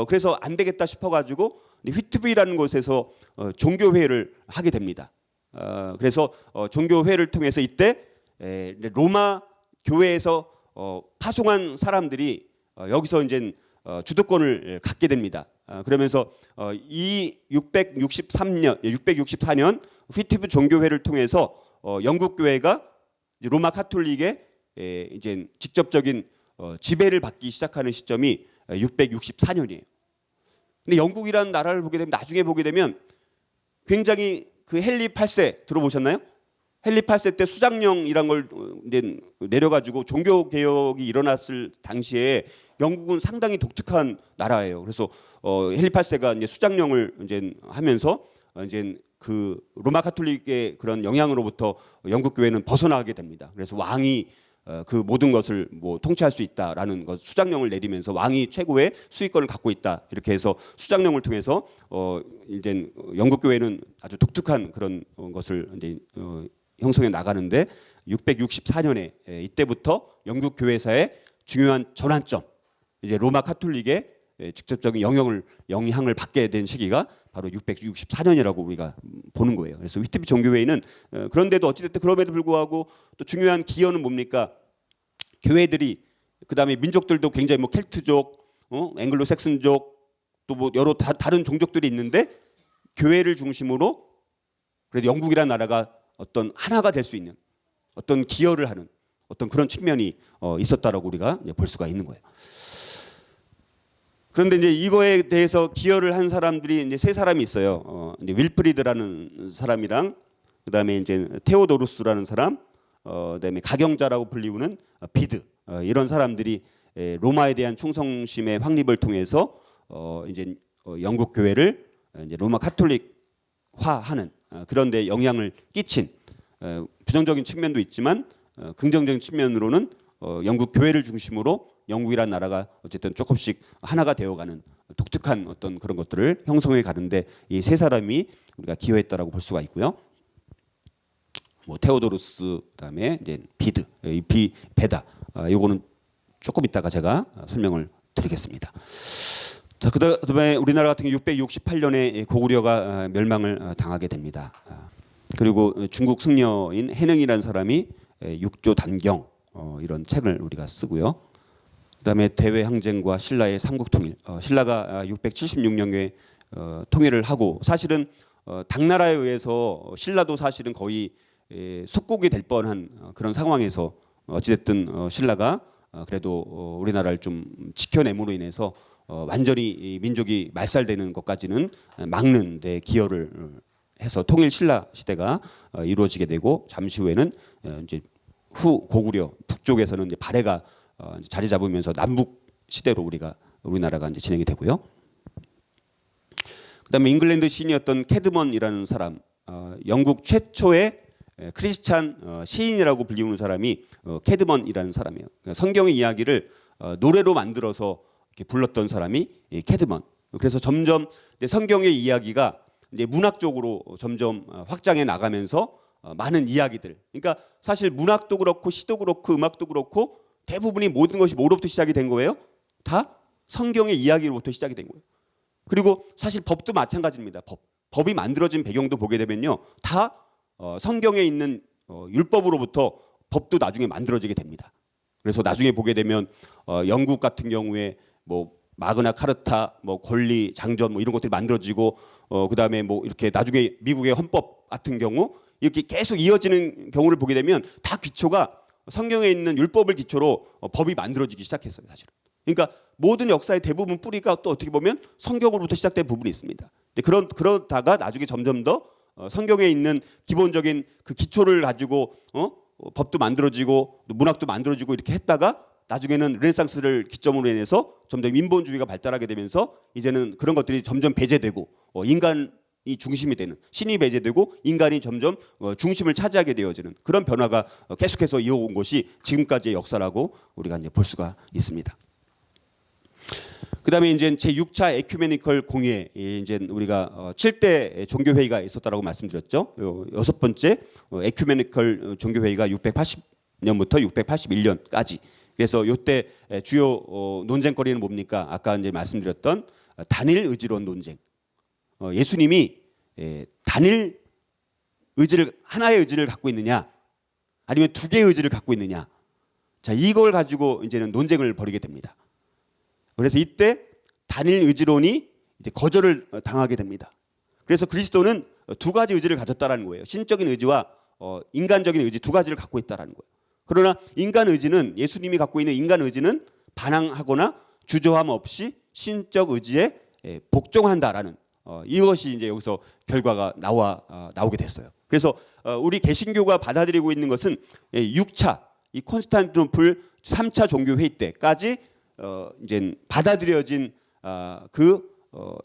그래서 안 되겠다 싶어가지고 휘트비라는 곳에서 종교회를 하게 됩니다. 그래서 종교회를 통해서 이때 로마 교회에서 파송한 사람들이 여기서 이제 주도권을 갖게 됩니다. 그러면서 이 664년 휘트비 종교회를 통해서 영국 교회가 로마 카톨릭의 이제 직접적인 지배를 받기 시작하는 시점이 664년이에요. 근데 영국이라는 나라를 보게 되면 나중에 보게 되면 굉장히 그 헨리 8세 들어보셨나요? 헨리 8세 때 수장령이란 걸 이제 내려가지고 종교 개혁이 일어났을 당시에 영국은 상당히 독특한 나라예요. 그래서 헨리 8세가 이제 수장령을 이제 하면서 이제 그 로마 카톨릭의 그런 영향으로부터 영국 교회는 벗어나게 됩니다. 그래서 왕이 그 모든 것을 뭐 통치할 수 있다라는 것 수장령을 내리면서 왕이 최고의 수익권을 갖고 있다 이렇게 해서 수장령을 통해서 이제 영국 교회는 아주 독특한 그런 것을 이제 형성해 나가는데 664년에 이때부터 영국 교회사의 중요한 전환점 이제 로마 카톨릭의 직접적인 영향을 받게 된 시기가 바로 664년이라고 우리가 보는 거예요. 그래서 휘트비 종교회의는 그런데도 어찌됐든 그럼에도 불구하고 또 중요한 기여는 뭡니까? 교회들이 그다음에 민족들도 굉장히 뭐 켈트족, 앵글로색슨족 또 뭐 여러 다른 종족들이 있는데 교회를 중심으로 그래도 영국이라는 나라가 어떤 하나가 될 수 있는 어떤 기여를 하는 어떤 그런 측면이 있었다라고 우리가 볼 수가 있는 거예요. 그런데 이제 이거에 대해서 기여를 한 사람들이 이제 세 사람이 있어요. 이제 윌프리드라는 사람이랑 그다음에 이제 테오도루스라는 사람, 그다음에 가경자라고 불리우는 비드 이런 사람들이 로마에 대한 충성심의 확립을 통해서 이제 영국 교회를 이제 로마 카톨릭화하는 그런데 영향을 끼친 부정적인 측면도 있지만 긍정적인 측면으로는 영국 교회를 중심으로 영국이라는 나라가 어쨌든 조금씩 하나가 되어가는 독특한 어떤 그런 것들을 형성해 가는데 이 세 사람이 우리가 기여했다라고 볼 수가 있고요. 뭐 테오도루스 그다음에 이제 비드, 베다 이거는 조금 이따가 제가 설명을 드리겠습니다. 자, 그다음에 우리나라 같은 경우 668년에 고구려가 멸망을 당하게 됩니다. 그리고 중국 승려인 해능이라는 사람이 육조 단경 이런 책을 우리가 쓰고요. 그다음에 대외 항쟁과 신라의 삼국 통일. 신라가 676년에 통일을 하고 사실은 당나라에 의해서 신라도 사실은 거의 속국이 될 뻔한 그런 상황에서 어찌됐든 신라가 그래도 우리나라를 좀 지켜냄으로 인해서 완전히 민족이 말살되는 것까지는 막는 데 기여를 해서 통일 신라 시대가 이루어지게 되고 잠시 후에는 이제 후 고구려 북쪽에서는 이제 발해가 자리 잡으면서 남북 시대로 우리나라가 이제 진행이 되고요. 그다음에 잉글랜드 시인이었던 캐드먼이라는 사람, 영국 최초의 크리스찬 시인이라고 불리우는 사람이 캐드먼이라는 사람이에요. 그러니까 성경의 이야기를 노래로 만들어서 이렇게 불렀던 사람이 캐드먼. 그래서 점점 성경의 이야기가 이제 문학적으로 점점 확장해 나가면서 많은 이야기들. 그러니까 사실 문학도 그렇고 시도 그렇고 음악도 그렇고 대부분이 모든 것이 뭐로부터 시작이 된 거예요? 다 성경의 이야기로부터 시작이 된 거예요. 그리고 사실 법도 마찬가지입니다. 법이 만들어진 배경도 보게 되면요, 다 성경에 있는 율법으로부터 법도 나중에 만들어지게 됩니다. 그래서 나중에 보게 되면 영국 같은 경우에 뭐 마그나 카르타, 뭐 권리 장전 뭐 이런 것들이 만들어지고 그다음에 뭐 이렇게 나중에 미국의 헌법 같은 경우 이렇게 계속 이어지는 경우를 보게 되면 다 기초가 성경에 있는 율법을 기초로 법이 만들어지기 시작했어요, 사실은. 그러니까 모든 역사의 대부분 뿌리가 또 어떻게 보면 성경으로부터 시작된 부분이 있습니다. 그러다가 나중에 점점 더 성경에 있는 기본적인 그 기초를 가지고 법도 만들어지고 문학도 만들어지고 이렇게 했다가 나중에는 르네상스를 기점으로 인해서 점점 인본주의가 발달하게 되면서 이제는 그런 것들이 점점 배제되고 인간이 중심이 되는, 신이 배제되고 인간이 점점 중심을 차지하게 되어지는 그런 변화가 계속해서 이어온 것이 지금까지의 역사라고 우리가 이제 볼 수가 있습니다. 그다음에 이제 제6차 에큐메니컬 공회, 이제 우리가 7대 종교 회의가 있었다라고 말씀드렸죠. 여섯 번째 에큐메니컬 종교 회의가 680년부터 681년까지. 그래서 이때 주요 논쟁거리는 뭡니까? 아까 이제 말씀드렸던 단일 의지론 논쟁. 예수님이 단일 의지를, 하나의 의지를 갖고 있느냐, 아니면 두 개의 의지를 갖고 있느냐. 자, 이걸 가지고 이제는 논쟁을 벌이게 됩니다. 그래서 이때 단일 의지론이 이제 거절을 당하게 됩니다. 그래서 그리스도는 두 가지 의지를 가졌다라는 거예요. 신적인 의지와 인간적인 의지 두 가지를 갖고 있다라는 거예요. 그러나 인간 의지는, 예수님이 갖고 있는 인간 의지는 반항하거나 주저함 없이 신적 의지에 복종한다라는 이것이 이제 여기서 결과가 나오게 됐어요. 그래서 우리 개신교가 받아들이고 있는 것은 6차 이 콘스탄티노플 3차 종교 회의 때까지 이제 받아들여진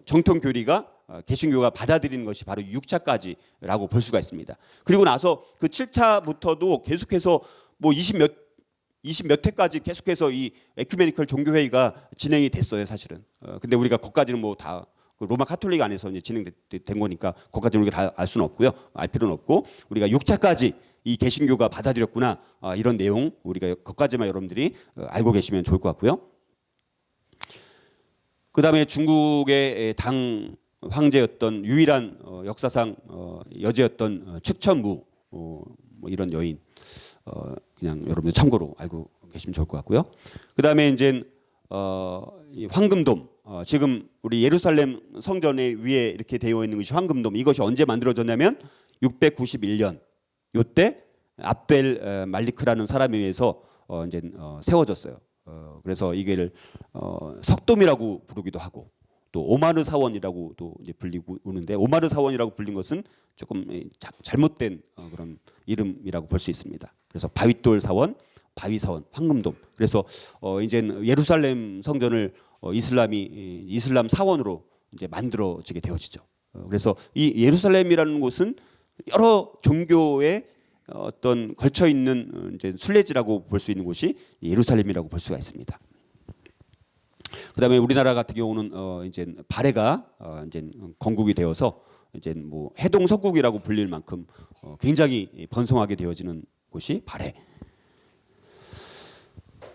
정통 교리가 개신교가 받아들이는 것이 바로 6차까지라고 볼 수가 있습니다. 그리고 나서 그 7차부터도 계속해서 뭐 20 몇 회까지 계속해서 이 에큐메니컬 종교 회의가 진행이 됐어요, 사실은. 근데 우리가 거기까지는 뭐 다 로마 카톨릭 안에서 이제 진행된 거니까 거기까지는 우리가 다 알 수는 없고요, 알 필요는 없고 우리가 6차까지 이 개신교가 받아들였구나, 이런 내용 우리가 거기까지만 여러분들이 알고 계시면 좋을 것 같고요. 그다음에 중국의 당 황제였던 유일한 역사상 여제였던 측천무, 뭐 이런 여인, 그냥 여러분들 참고로 알고 계시면 좋을 것 같고요. 그다음에 이제 황금돔, 지금 우리 예루살렘 성전의 위에 이렇게 되어 있는 것이 황금돔. 이것이 언제 만들어졌냐면 691년 요때 압벨 말리크라는 사람에 의해서 이제 세워졌어요. 그래서 이게 석돔이라고 부르기도 하고 또 오마르 사원이라고 또 이제 불리고 오는데, 오마르 사원이라고 불린 것은 조금 잘못된 그런 이름이라고 볼 수 있습니다. 그래서 바윗돌 사원, 바위 사원, 황금돔. 그래서 이제 예루살렘 성전을 이슬람 사원으로 이제 만들어지게 되어지죠. 그래서 이 예루살렘이라는 곳은 여러 종교의 어떤 걸쳐 있는 이제 순례지라고 볼 수 있는 곳이 예루살렘이라고 볼 수가 있습니다. 그다음에 우리나라 같은 경우는 이제 발해가 이제 건국이 되어서 이제 뭐 해동석국이라고 불릴 만큼 굉장히 번성하게 되어지는 곳이 발해.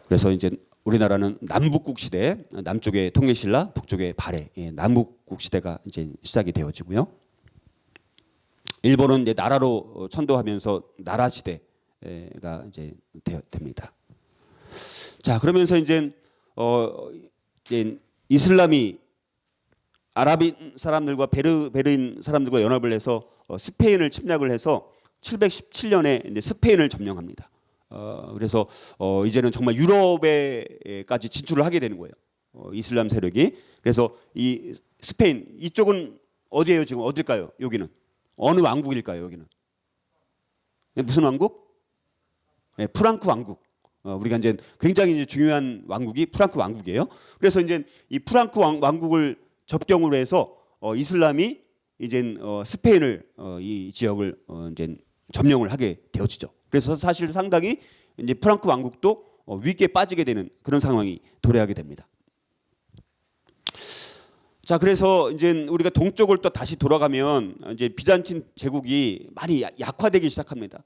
그래서 이제 우리나라는 남북국 시대, 남쪽의 통일신라, 북쪽의 발해, 남북국 시대가 이제 시작이 되어지고요. 일본은 이제 나라로 천도하면서 나라 시대가 이제 됩니다. 자, 그러면서 이제 이슬람이 아랍인 사람들과 베르인 사람들과 연합을 해서 스페인을 침략을 해서 717년에 이제 스페인을 점령합니다. 그래서 이제는 정말 유럽에까지 진출을 하게 되는 거예요. 이슬람 세력이. 그래서 이 스페인 이쪽은 어디예요? 지금 어딜까요? 여기는 어느 왕국일까요? 여기는 무슨 왕국? 네, 프랑크 왕국. 우리가 이제 굉장히 이제 중요한 왕국이 프랑크 왕국이에요. 그래서 이제 이 프랑크 왕국을 접경으로 해서 이슬람이 이제 스페인을 이 지역을 이제 점령을 하게 되어지죠. 그래서 사실 상당히 이제 프랑크 왕국도 위기에 빠지게 되는 그런 상황이 도래하게 됩니다. 자, 그래서 이제 우리가 동쪽을 또 다시 돌아가면 이제 비잔틴 제국이 많이 약화되기 시작합니다.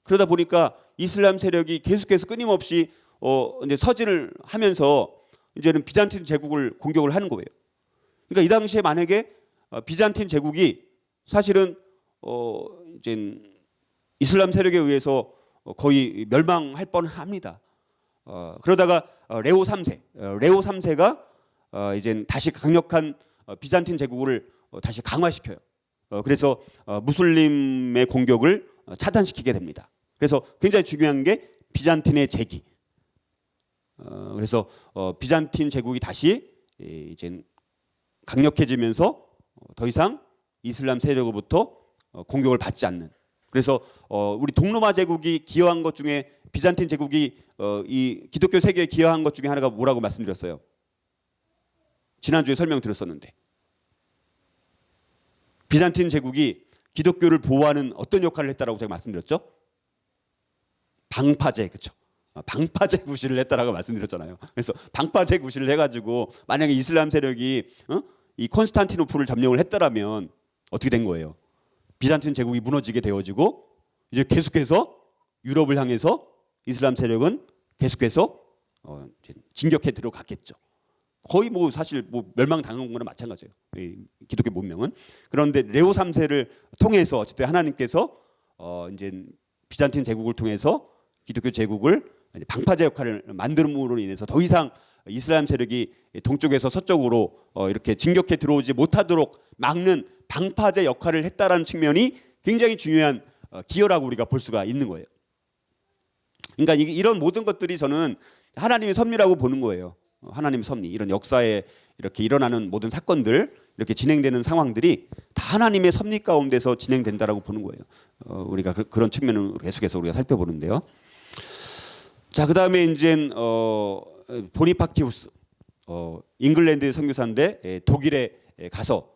그러다 보니까 이슬람 세력이 계속해서 끊임없이 이제 서진을 하면서 이제는 비잔틴 제국을 공격을 하는 거예요. 그러니까 이 당시에 만약에 비잔틴 제국이 사실은 이제 이슬람 세력에 의해서 거의 멸망할 뻔합니다. 그러다가 레오 3세가 이제 다시 강력한 비잔틴 제국을 다시 강화시켜요. 그래서 무슬림의 공격을 차단시키게 됩니다. 그래서 굉장히 중요한 게 비잔틴의 재기. 그래서 비잔틴 제국이 다시 이제 강력해지면서 더 이상 이슬람 세력으로부터 공격을 받지 않는. 그래서 우리 동로마 제국이 기여한 것 중에 비잔틴 제국이 이 기독교 세계에 기여한 것 중에 하나가 뭐라고 말씀드렸어요? 지난주에 설명드렸었는데 비잔틴 제국이 기독교를 보호하는 어떤 역할을 했다라고 제가 말씀드렸죠? 방파제, 그렇죠? 방파제 구실을 했다라고 말씀드렸잖아요. 그래서 방파제 구실을 해가지고 만약에 이슬람 세력이 이 콘스탄티노플을 점령을 했더라면 어떻게 된 거예요? 비잔틴 제국이 무너지게 되어지고 이제 계속해서 유럽을 향해서 이슬람 세력은 계속해서 진격해 들어갔겠죠. 거의 뭐 사실 뭐 멸망당한 거나 마찬가지예요. 기독교 문명은. 그런데 레오 3세를 통해서 어쨌든 하나님께서 이제 비잔틴 제국을 통해서 기독교 제국을 방파제 역할을 만듦으로 인해서 더 이상 이슬람 세력이 동쪽에서 서쪽으로 이렇게 진격해 들어오지 못하도록 막는 방파제 역할을 했다라는 측면이 굉장히 중요한 기여라고 우리가 볼 수가 있는 거예요. 그러니까 이런 모든 것들이 저는 하나님의 섭리라고 보는 거예요. 하나님의 섭리, 이런 역사에 이렇게 일어나는 모든 사건들, 이렇게 진행되는 상황들이 다 하나님의 섭리 가운데서 진행된다라고 보는 거예요. 우리가 그런 측면을 계속해서 우리가 살펴보는데요. 자, 그다음에 이제 보니파티우스, 잉글랜드 선교사인데 독일에 가서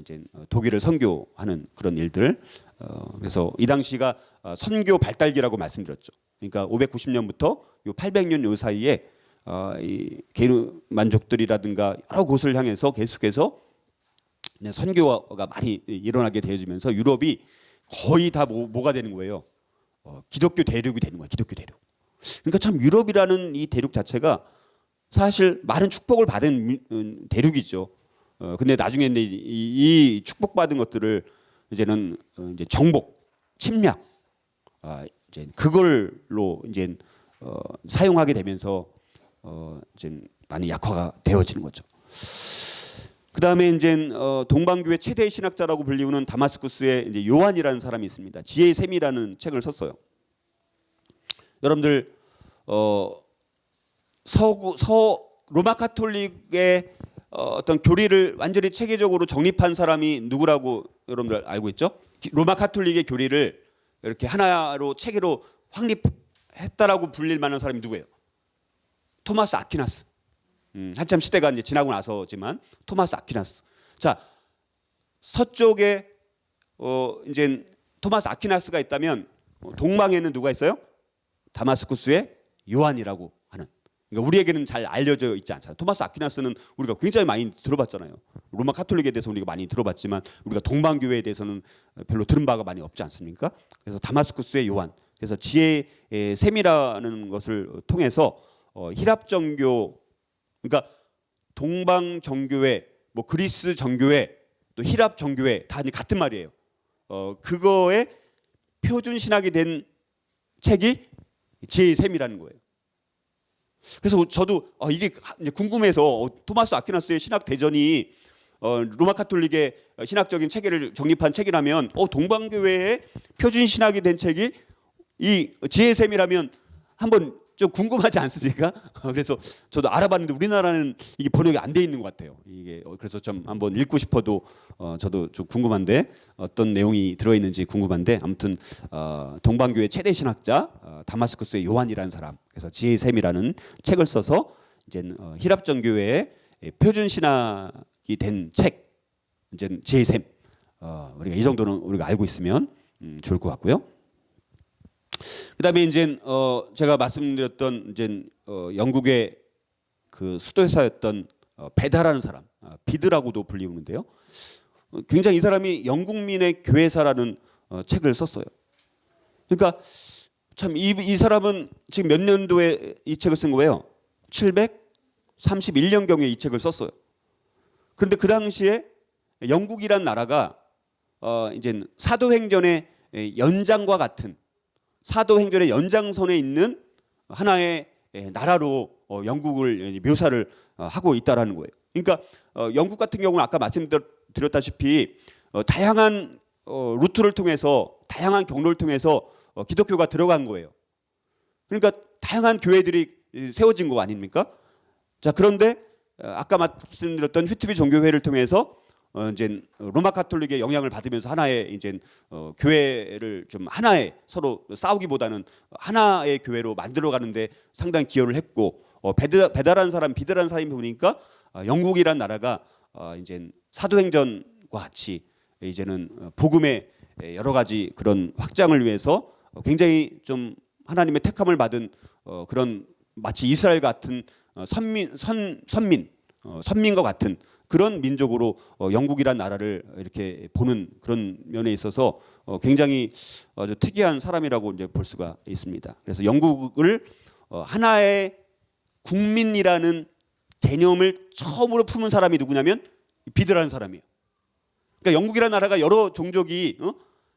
이제 독일을 선교하는 그런 일들. 그래서 이 당시가 선교 발달기라고 말씀드렸죠. 그러니까 590년부터 요 800년 요 사이에 이 게르만족들이라든가 여러 곳을 향해서 계속해서 선교가 많이 일어나게 되어지면서 유럽이 거의 다 뭐가 되는 거예요? 기독교 대륙이 되는 거예요. 기독교 대륙. 그러니까 참 유럽이라는 이 대륙 자체가 사실 많은 축복을 받은 대륙이죠. 근데 나중에 이 축복받은 것들을 이제는 이제 정복, 침략, 이제 그걸로 이제 사용하게 되면서 이제 많이 약화가 되어지는 거죠. 그 다음에 이제 동방교회 최대 신학자라고 불리우는 다마스쿠스의 이제 요한이라는 사람이 있습니다. 지혜의 샘이라는 책을 썼어요. 여러분들 로마 카톨릭의 어떤 교리를 완전히 체계적으로 정립한 사람이 누구라고 여러분들 알고 있죠? 로마 카톨릭의 교리를 이렇게 하나로 체계로 확립했다라고 불릴 만한 사람이 누구예요? 토마스 아퀴나스. 한참 시대가 이제 지나고 나서지만 토마스 아퀴나스. 자, 서쪽에 이제 토마스 아퀴나스가 있다면 동방에는 누가 있어요? 다마스쿠스의 요한이라고 하는. 그러니까 우리에게는 잘 알려져 있지 않잖아요. 토마스 아퀴나스는 우리가 굉장히 많이 들어봤잖아요. 로마 카톨릭에 대해서 우리가 많이 들어봤지만 우리가 동방교회에 대해서는 별로 들은 바가 많이 없지 않습니까? 그래서 다마스쿠스의 요한. 그래서 지혜의 샘이라는 것을 통해서 히랍 정교, 그러니까 동방 정교회, 뭐 그리스 정교회, 또 히랍 정교회 다 같은 말이에요. 그거에 표준 신학이 된 책이 지혜의 샘이라는 거예요. 그래서 저도 이게 궁금해서 토마스 아퀴나스의 신학 대전이 로마 카톨릭의 신학적인 체계를 정립한 책이라면 동방교회의 표준 신학이 된 책이 이 지혜의 샘이라면 한번 좀 궁금하지 않습니까? 그래서 저도 알아봤는데 우리나라는 이게 번역이 안 돼 있는 것 같아요. 이게 그래서 좀 한번 읽고 싶어도 저도 좀 궁금한데 어떤 내용이 들어있는지 궁금한데 아무튼 동방교회 최대 신학자 다마스쿠스의 요한이라는 사람, 그래서 지혜의 샘이라는 책을 써서 이제 히랍 정교회의 표준 신학이 된 책, 이제 지혜의 샘. 우리가 이 정도는 우리가 알고 있으면 좋을 것 같고요. 그다음에 이제 제가 말씀드렸던 이제 영국의 그 수도회사였던 베다라는 사람, 비드라고도 불리우는데요. 굉장히 이 사람이 영국민의 교회사라는 책을 썼어요. 그러니까 참 이 사람은 지금 몇 년도에 이 책을 쓴 거예요? 731년경에 이 책을 썼어요. 그런데 그 당시에 영국이란 나라가 이제 사도행전의 연장과 같은 사도행전의 연장선에 있는 하나의 나라로 영국을 묘사를 하고 있다라는 거예요. 그러니까 영국 같은 경우는 아까 말씀드렸다시피 다양한 루트를 통해서 다양한 경로를 통해서 기독교가 들어간 거예요. 그러니까 다양한 교회들이 세워진 거 아닙니까? 자, 그런데 아까 말씀드렸던 휘트비 종교회를 통해서 이제 로마 카톨릭의 영향을 받으면서 하나의 이제 교회를 좀 하나의 서로 싸우기보다는 하나의 교회로 만들어 가는데 상당히 기여를 했고 베다라는 사람 비드라는 사람이 보니까 영국이란 나라가 이제 사도행전과 같이 이제는 복음의 여러 가지 그런 확장을 위해서 굉장히 좀 하나님의 택함을 받은 그런 마치 이스라엘 같은 선민과 같은 그런 민족으로 영국이란 나라를 이렇게 보는 그런 면에 있어서 굉장히 아주 특이한 사람이라고 이제 볼 수가 있습니다. 그래서 영국을 하나의 국민이라는 개념을 처음으로 품은 사람이 누구냐면 비드라는 사람이에요. 그러니까 영국이란 나라가 여러 종족이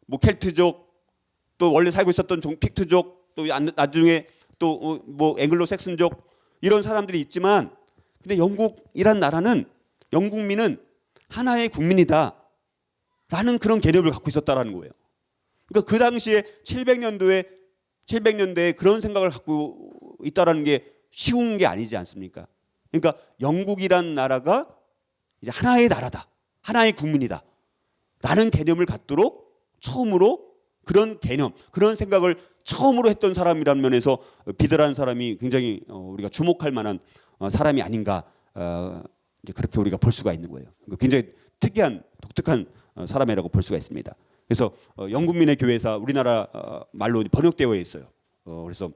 뭐 켈트족 또 원래 살고 있었던 픽트족 또 나중에 또 뭐 앵글로색슨족 이런 사람들이 있지만 근데 영국이란 나라는 영국민은 하나의 국민이다라는 그런 개념을 갖고 있었다라는 거예요. 그러니까 그 당시에 700년대에 그런 생각을 갖고 있다라는 게 쉬운 게 아니지 않습니까? 그러니까 영국이란 나라가 이제 하나의 나라다, 하나의 국민이다. 라는 개념을 갖도록 처음으로 그런 개념, 그런 생각을 처음으로 했던 사람이라는 면에서 비드라는 사람이 굉장히 우리가 주목할 만한 사람이 아닌가 이제 그렇게 우리가 볼 수가 있는 거예요. 굉장히 특이한 독특한 사람이라고 볼 수가 있습니다. 그래서 영국민의 교회사 우리나라 말로 번역되어 있어요. 그래서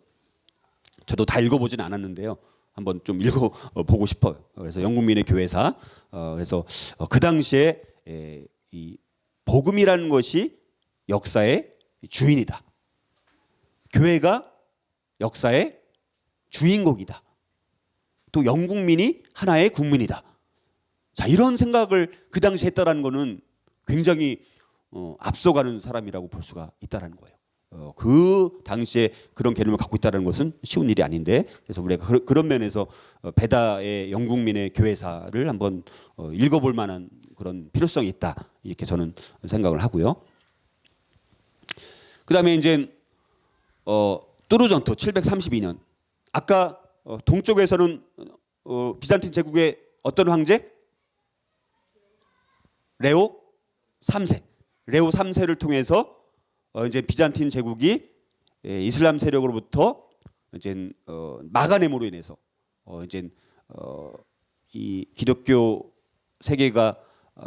저도 다 읽어보진 않았는데요. 한번 좀 읽어보고 싶어요. 그래서 영국민의 교회사. 그래서 그 당시에 이 복음이라는 것이 역사의 주인이다. 교회가 역사의 주인공이다. 또 영국민이 하나의 국민이다. 자, 이런 생각을 그 당시에 했다라는 것은 굉장히 앞서가는 사람이라고 볼 수가 있다라는 거예요. 그 당시에 그런 개념을 갖고 있다는 것은 쉬운 일이 아닌데 그래서 우리가 그런 면에서 베다의 영국민의 교회사를 한번 읽어볼 만한 그런 필요성이 있다 이렇게 저는 생각을 하고요. 그다음에 이제 뚜르 전투 732년 아까 동쪽에서는 비잔틴 제국의 어떤 황제? 레오 3세. 레오 3세를 통해서 이제 비잔틴 제국이 이슬람 세력으로부터 이제 마가넴으로 인해서 이제 이 기독교 세계가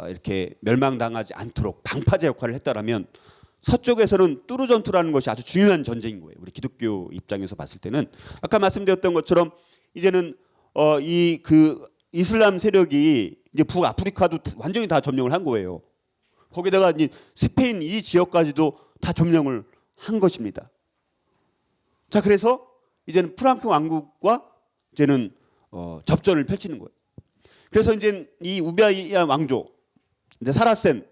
이렇게 멸망당하지 않도록 방파제 역할을 했다라면 서쪽에서는 뚜르 전투라는 것이 아주 중요한 전쟁인 거예요. 우리 기독교 입장에서 봤을 때는 아까 말씀드렸던 것처럼 이제는 이 그 이슬람 세력이 이제 북아프리카도 완전히 다 점령을 한 거예요. 거기다가 이제 스페인 이 지역까지도 다 점령을 한 것입니다. 자, 그래서 이제는 프랑크 왕국과 이제는 접전을 펼치는 거예요. 그래서 이제 이 우마이야 왕조, 이제 사라센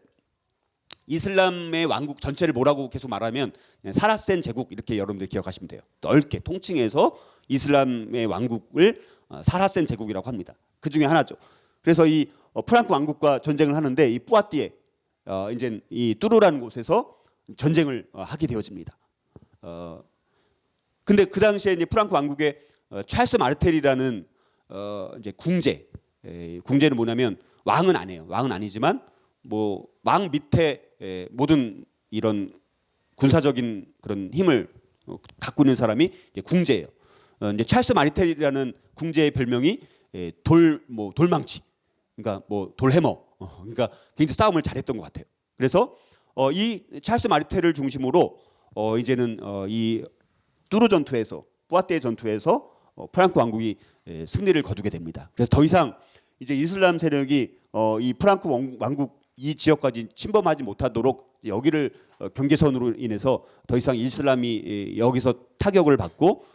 이슬람의 왕국 전체를 뭐라고 계속 말하면 사라센 제국 이렇게 여러분들 기억하시면 돼요. 넓게 통칭해서 이슬람의 왕국을 사라센 제국이라고 합니다. 그 중에 하나죠. 그래서 이 프랑크 왕국과 전쟁을 하는데 이 뿌아띠에 이제 이 뚜르라는 곳에서 전쟁을 하게 되어집니다. 근데 그 당시에 이제 프랑크 왕국의 찰스 마르텔이라는 이제 궁제는 뭐냐면 왕은 아니에요. 왕은 아니지만 뭐 왕 밑에 모든 이런 군사적인 그런 힘을 갖고 있는 사람이 이제 궁제예요. 이제 찰스 마르텔이라는 궁제의 별명이 돌망치, 그러니까 뭐 돌해머, 그러니까 굉장히 싸움을 잘했던 것 같아요. 그래서 이 찰스 마르텔을 중심으로 이제는 이 뚜르 전투에서 뿌아떼 전투에서 프랑크 왕국이 승리를 거두게 됩니다. 그래서 더 이상 이제 이슬람 세력이 이 프랑크 왕국 이 지역까지 침범하지 못하도록 여기를 경계선으로 인해서 더 이상 이슬람이 여기서 타격을 받고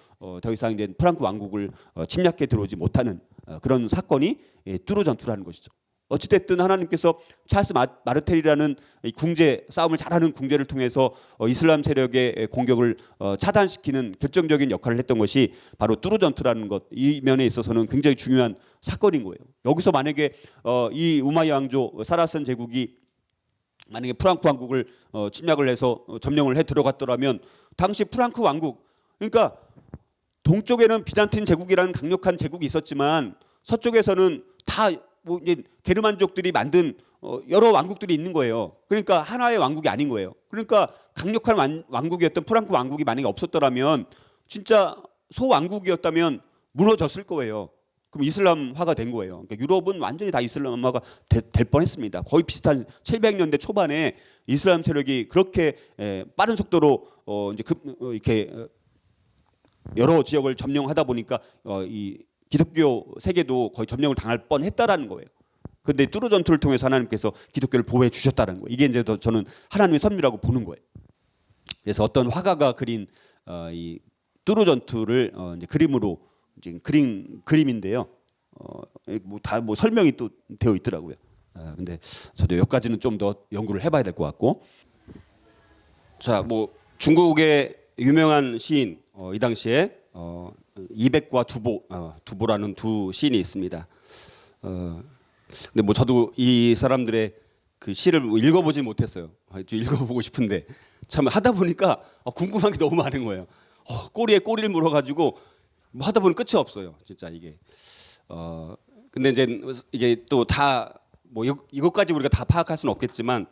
더 이상 이제 프랑크 왕국을 침략해 들어오지 못하는 그런 사건이 뚜르 전투라는 것이죠. 어찌됐든 하나님께서 찰스 마르텔이라는 궁제 싸움을 잘하는 궁제를 통해서 이슬람 세력의 공격을 차단시키는 결정적인 역할을 했던 것이 바로 뚜르 전투라는 것, 이 면에 있어서는 굉장히 중요한 사건인 거예요. 여기서 만약에 이 우마이야 왕조 사라산 제국이 만약에 프랑크 왕국을 침략을 해서 점령을 해 들어갔더라면 당시 프랑크 왕국, 그러니까 동쪽에는 비잔틴 제국이라는 강력한 제국이 있었지만 서쪽에서는 다 뭐 이제 게르만족들이 만든 여러 왕국들이 있는 거예요. 그러니까 하나의 왕국이 아닌 거예요. 그러니까 강력한 왕국이었던 프랑크 왕국이 만약에 없었더라면 진짜 소왕국이었다면 무너졌을 거예요. 그럼 이슬람화가 된 거예요. 그러니까 유럽은 완전히 다 이슬람화가 될 뻔했습니다. 거의 비슷한 700년대 초반에 이슬람 세력이 그렇게 빠른 속도로 이제 이렇게 여러 지역을 점령하다 보니까 이 기독교 세계도 거의 점령을 당할 뻔했다라는 거예요. 그런데 뚜르 전투를 통해서 하나님께서 기독교를 보호해 주셨다는 거예요. 이게 이제 저는 하나님의 섭리라고 보는 거예요. 그래서 어떤 화가가 그린 이 뚜르 전투를 이제 그림으로 이제 그린 그림인데요. 뭐 다 뭐 설명이 또 되어 있더라고요. 근데 저도 여기까지는 좀 더 연구를 해봐야 될 것 같고. 자, 뭐 중국의 유명한 시인 이 당시에 이백과 두보라는 두 시인이 있습니다. 근데 뭐 저도 이 사람들의 그 시를 읽어보지 못했어요. 읽어보고 싶은데 참 하다 보니까 궁금한 게 너무 많은 거예요. 꼬리에 꼬리를 물어가지고 뭐 하다 보면 끝이 없어요. 진짜 이게. 근데 이제 이게 또 다 뭐 이것까지 우리가 다 파악할 수는 없겠지만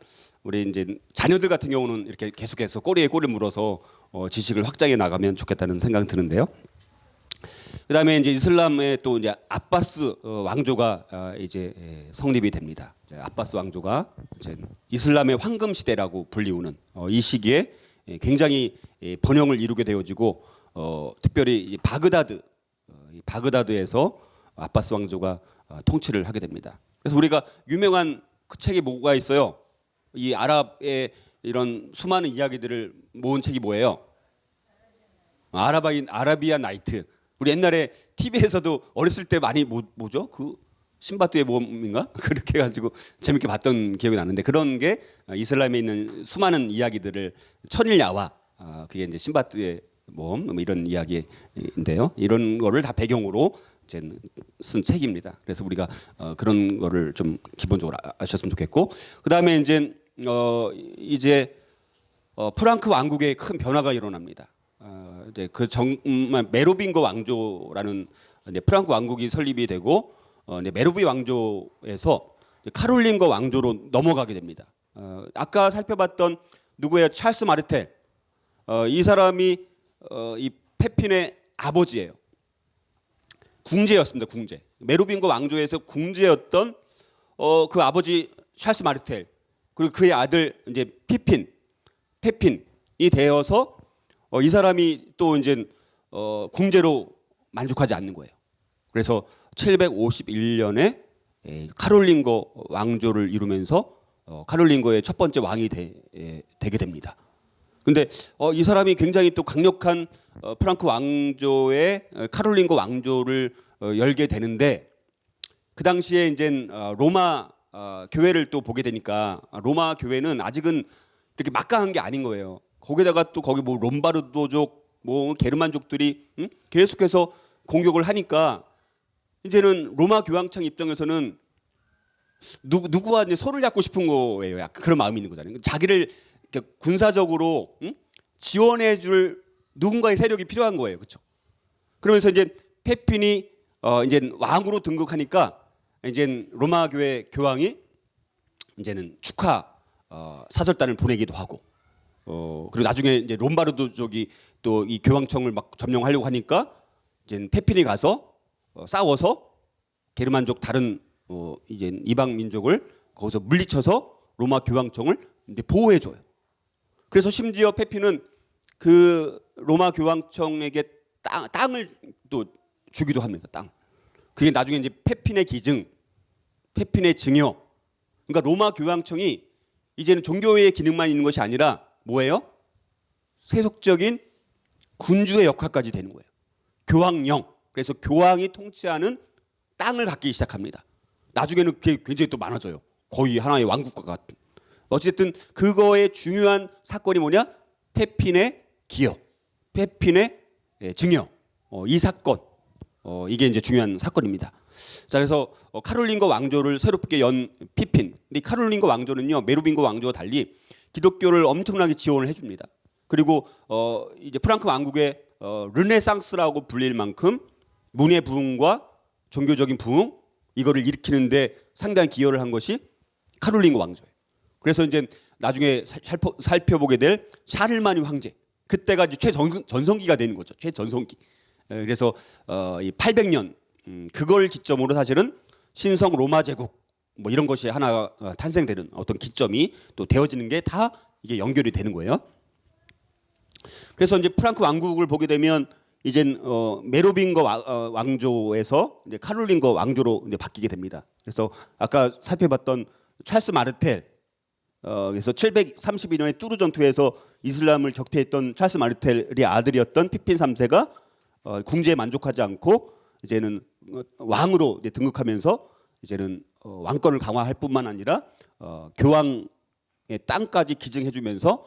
우리 이제 자녀들 같은 경우는 이렇게 계속해서 꼬리에 꼬리를 물어서 지식을 확장해 나가면 좋겠다는 생각이 드는데요. 그다음에 이제 이슬람의 또 이제 아바스 왕조가 이제 성립이 됩니다. 아바스 왕조가 이제 이슬람의 황금 시대라고 불리우는 이 시기에 굉장히 번영을 이루게 되어지고 특별히 바그다드에서 아바스 왕조가 통치를 하게 됩니다. 그래서 우리가 유명한 그 책이 뭐가 있어요? 이 아랍의 이런 수많은 이야기들을 모은 책이 뭐예요? 아라비안 나이트. 우리 옛날에 TV에서도 어렸을 때 많이 뭐죠? 그 신바트의 모험인가? 그렇게 해가지고 재밌게 봤던 기억이 나는데 그런 게 이슬람에 있는 수많은 이야기들을 천일야와 그게 이제 신바트의 모험 뭐 이런 이야기인데요. 이런 거를 다 배경으로 이제 쓴 책입니다. 그래서 우리가 그런 거를 좀 기본적으로 아셨으면 좋겠고 그 다음에 이제 프랑크 왕국에 큰 변화가 일어납니다. 이제 그 정말 메로빙거 왕조라는 이제 프랑크 왕국이 설립이 되고 메로비 왕조에서 카롤링거 왕조로 넘어가게 됩니다. 아까 살펴봤던 누구예요? 찰스 마르텔. 이 사람이 이 페핀의 아버지예요. 궁제였습니다. 궁제. 메로빙거 왕조에서 궁제였던 그 아버지 찰스 마르텔 그리고 그의 아들 이제 페핀이 되어서 이 사람이 또 이제 궁제로 만족하지 않는 거예요. 그래서 751년에 카롤링거 왕조를 이루면서 카롤링거의 첫 번째 왕이 되게 됩니다. 근데 이 사람이 굉장히 또 강력한 프랑크 왕조의 카롤링거 왕조를 열게 되는데 그 당시에 이제 로마 교회를 또 보게 되니까 로마 교회는 아직은 이렇게 막강한 게 아닌 거예요. 거기다가 또 거기 뭐 롬바르도족, 뭐 게르만족들이 계속해서 공격을 하니까 이제는 로마 교황청 입장에서는 누구와 이제 손을 잡고 싶은 거예요. 약간 그런 마음이 있는 거잖아요. 자기를 군사적으로 지원해줄 누군가의 세력이 필요한 거예요, 그렇죠? 그러면서 이제 페핀이 이제 왕으로 등극하니까 이제 로마 교회 교황이 이제는 축하 사절단을 보내기도 하고, 그리고 나중에 이제 롬바르도족이 또 이 교황청을 막 점령하려고 하니까 이제 페핀이 가서 싸워서 게르만족 다른 이제 이방 민족을 거기서 물리쳐서 로마 교황청을 이제 보호해줘요. 그래서 심지어 페핀은 그 로마 교황청에게 땅을 또 주기도 합니다. 땅. 그게 나중에 이제 페핀의 기증, 페핀의 증여. 그러니까 로마 교황청이 이제는 종교의 기능만 있는 것이 아니라 뭐예요? 세속적인 군주의 역할까지 되는 거예요. 교황령. 그래서 교황이 통치하는 땅을 갖기 시작합니다. 나중에는 그게 굉장히 또 많아져요. 거의 하나의 왕국과 같은. 어쨌든 그거의 중요한 사건이 뭐냐? 페핀의 기여, 페핀의 증여. 이 사건. 이게 이제 중요한 사건입니다. 자, 그래서 카롤린거 왕조를 새롭게 연 피핀. 근데 이 카롤린거 왕조는요, 메로빙거 왕조와 달리 기독교를 엄청나게 지원을 해줍니다. 그리고 이제 프랑크 왕국의 르네상스라고 불릴 만큼 문의 부흥과 종교적인 부흥 이거를 일으키는데 상당히 기여를 한 것이 카롤린거 왕조예요. 그래서 이제 나중에 살펴보게 될 샤를마니 황제, 그때가 이제 최전성기가 되는 거죠. 최전성기. 그래서 이 800년 그걸 기점으로 사실은 신성 로마 제국 뭐 이런 것이 하나 탄생되는 어떤 기점이 또 되어지는 게 다 이게 연결이 되는 거예요. 그래서 이제 프랑크 왕국을 보게 되면 이제 메로빙거 왕조에서 이제 카롤린거 왕조로 이제 바뀌게 됩니다. 그래서 아까 살펴봤던 찰스 마르텔, 그래서 732년에 뚜르 전투에서 이슬람을 격퇴했던 찰스 마르텔이 아들이었던 피핀 3세가 궁지에 만족하지 않고 이제는 왕으로 이제 등극하면서 이제는 왕권을 강화할 뿐만 아니라 교황의 땅까지 기증해주면서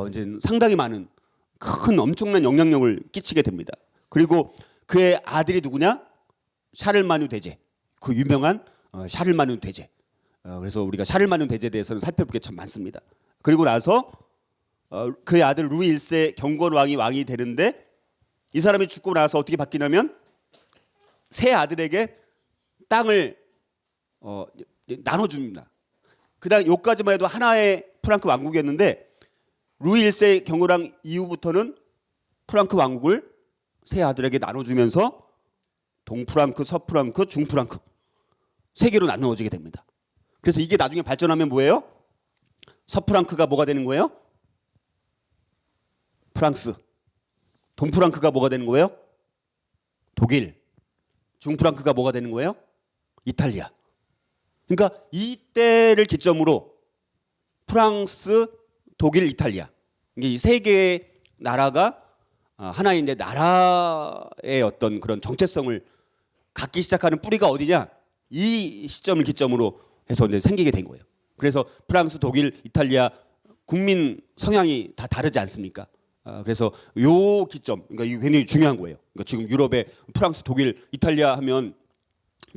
이제 상당히 많은 큰 엄청난 영향력을 끼치게 됩니다. 그리고 그의 아들이 누구냐? 샤를마뉴 대제, 그 유명한 샤를마뉴 대제. 그래서 우리가 샤를마뉴 대제에 대해서는 살펴볼 게 참 많습니다. 그리고 나서 그의 아들 루이 1세 경건왕이 되는데 이 사람이 죽고 나서 어떻게 바뀌냐면 세 아들에게 땅을 나눠줍니다. 그다음 요까지만 해도 하나의 프랑크 왕국이었는데 루이 1세 경건왕 이후부터는 프랑크 왕국을 세 아들에게 나눠주면서 동프랑크, 서프랑크, 중프랑크 세 개로 나누어지게 됩니다. 그래서 이게 나중에 발전하면 뭐예요? 서프랑크가 뭐가 되는 거예요? 프랑스. 동프랑크가 뭐가 되는 거예요? 독일. 중프랑크가 뭐가 되는 거예요? 이탈리아. 그러니까 이때를 기점으로 프랑스, 독일, 이탈리아 이게 이 세 개의 나라가 하나의 이제 나라의 어떤 그런 정체성을 갖기 시작하는 뿌리가 어디냐? 이 시점을 기점으로 해서 이제 생기게 된 거예요. 그래서 프랑스, 독일, 이탈리아 국민 성향이 다 다르지 않습니까? 그래서 요 기점, 그러니까 이게 굉장히 중요한 거예요. 그러니까 지금 유럽의 프랑스, 독일, 이탈리아 하면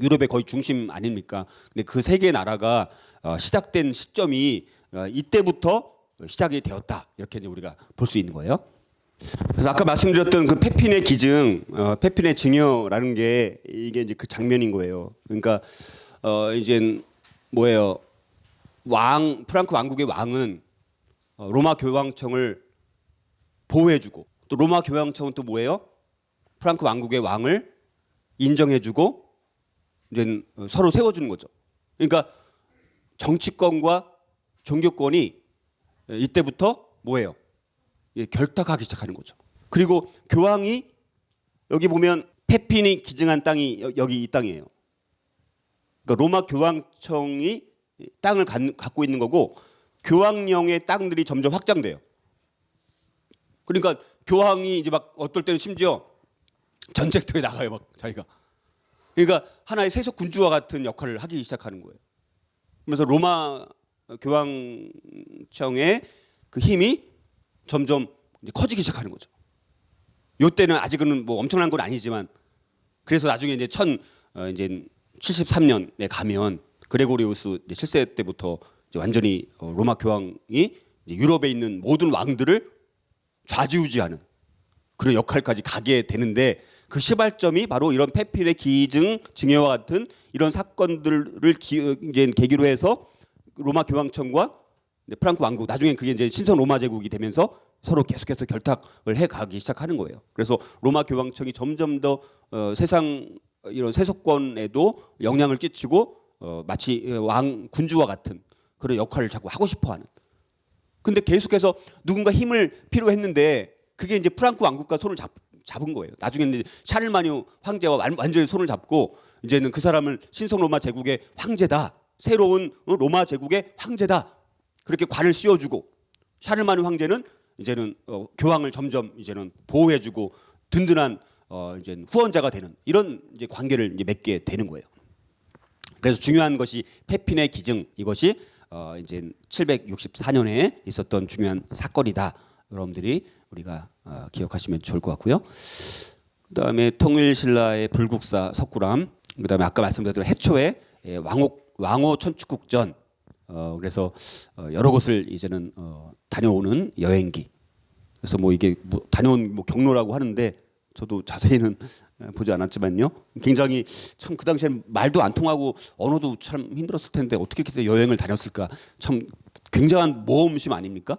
유럽의 거의 중심 아닙니까? 근데 그 세 개의 나라가 시작된 시점이 이때부터 시작이 되었다. 이렇게 이제 우리가 볼 수 있는 거예요. 그래서 아까 말씀드렸던 그 페핀의 기증, 페핀의 증여라는 게 이게 이제 그 장면인 거예요. 그러니까 이제 뭐예요? 프랑크 왕국의 왕은 로마 교황청을 보호해주고 또 로마 교황청은 또 뭐예요? 프랑크 왕국의 왕을 인정해주고 이제 서로 세워주는 거죠. 그러니까 정치권과 종교권이 이때부터 뭐예요? 결탁하기 시작하는 거죠. 그리고 교황이 여기 보면 페핀이 기증한 땅이 여기 이 땅이에요. 그러니까 로마 교황청이 땅을 갖고 있는 거고 교황령의 땅들이 점점 확장돼요. 그러니까 교황이 이제 막 어떨 때는 심지어 전쟁터에 나가요, 막 자기가. 그러니까 하나의 세속 군주와 같은 역할을 하기 시작하는 거예요. 그래서 로마 교황청의 그 힘이 점점 이제 커지기 시작하는 거죠. 요때는 아직은 뭐 엄청난 건 아니지만 그래서 나중에 이제 1073년에 가면 그레고리우스 7세 때부터 이제 완전히 로마 교황이 이제 유럽에 있는 모든 왕들을 좌지우지하는 그런 역할까지 가게 되는데 그 시발점이 바로 이런 페핀의 기증, 증여와 같은 이런 사건들을 이제 계기로 해서 로마 교황청과 프랑크 왕국 나중에 그게 이제 신성 로마 제국이 되면서 서로 계속해서 결탁을 해 가기 시작하는 거예요. 그래서 로마 교황청이 점점 더 세상 이런 세속권에도 영향을 끼치고 마치 왕 군주와 같은 그런 역할을 자꾸 하고 싶어하는. 근데 계속해서 누군가 힘을 필요했는데 그게 이제 프랑크 왕국과 손을 잡은 거예요. 나중에 이제 샤를마뉴 황제와 완전히 손을 잡고 이제는 그 사람을 신성 로마 제국의 황제다, 새로운 로마 제국의 황제다, 그렇게 관을 씌워주고, 샤를마뉴 황제는 이제는 교황을 점점 이제는 보호해주고 든든한 이제 후원자가 되는 이런 이제 관계를 이제 맺게 되는 거예요. 그래서 중요한 것이 페핀의 기증, 이것이 이제 764년에 있었던 중요한 사건이다. 여러분들이 우리가 기억하시면 좋을 것 같고요. 그다음에 통일신라의 불국사 석굴암, 그다음에 아까 말씀드렸던 해초의 왕호 천축국전. 그래서 여러 곳을 이제는 다녀오는 여행기. 그래서 뭐 이게 뭐 다녀온 뭐 경로라고 하는데 저도 자세히는 보지 않았지만요. 굉장히 참 그 당시엔 말도 안 통하고 언어도 참 힘들었을 텐데 어떻게 이렇게 여행을 다녔을까? 참 굉장한 모험심 아닙니까?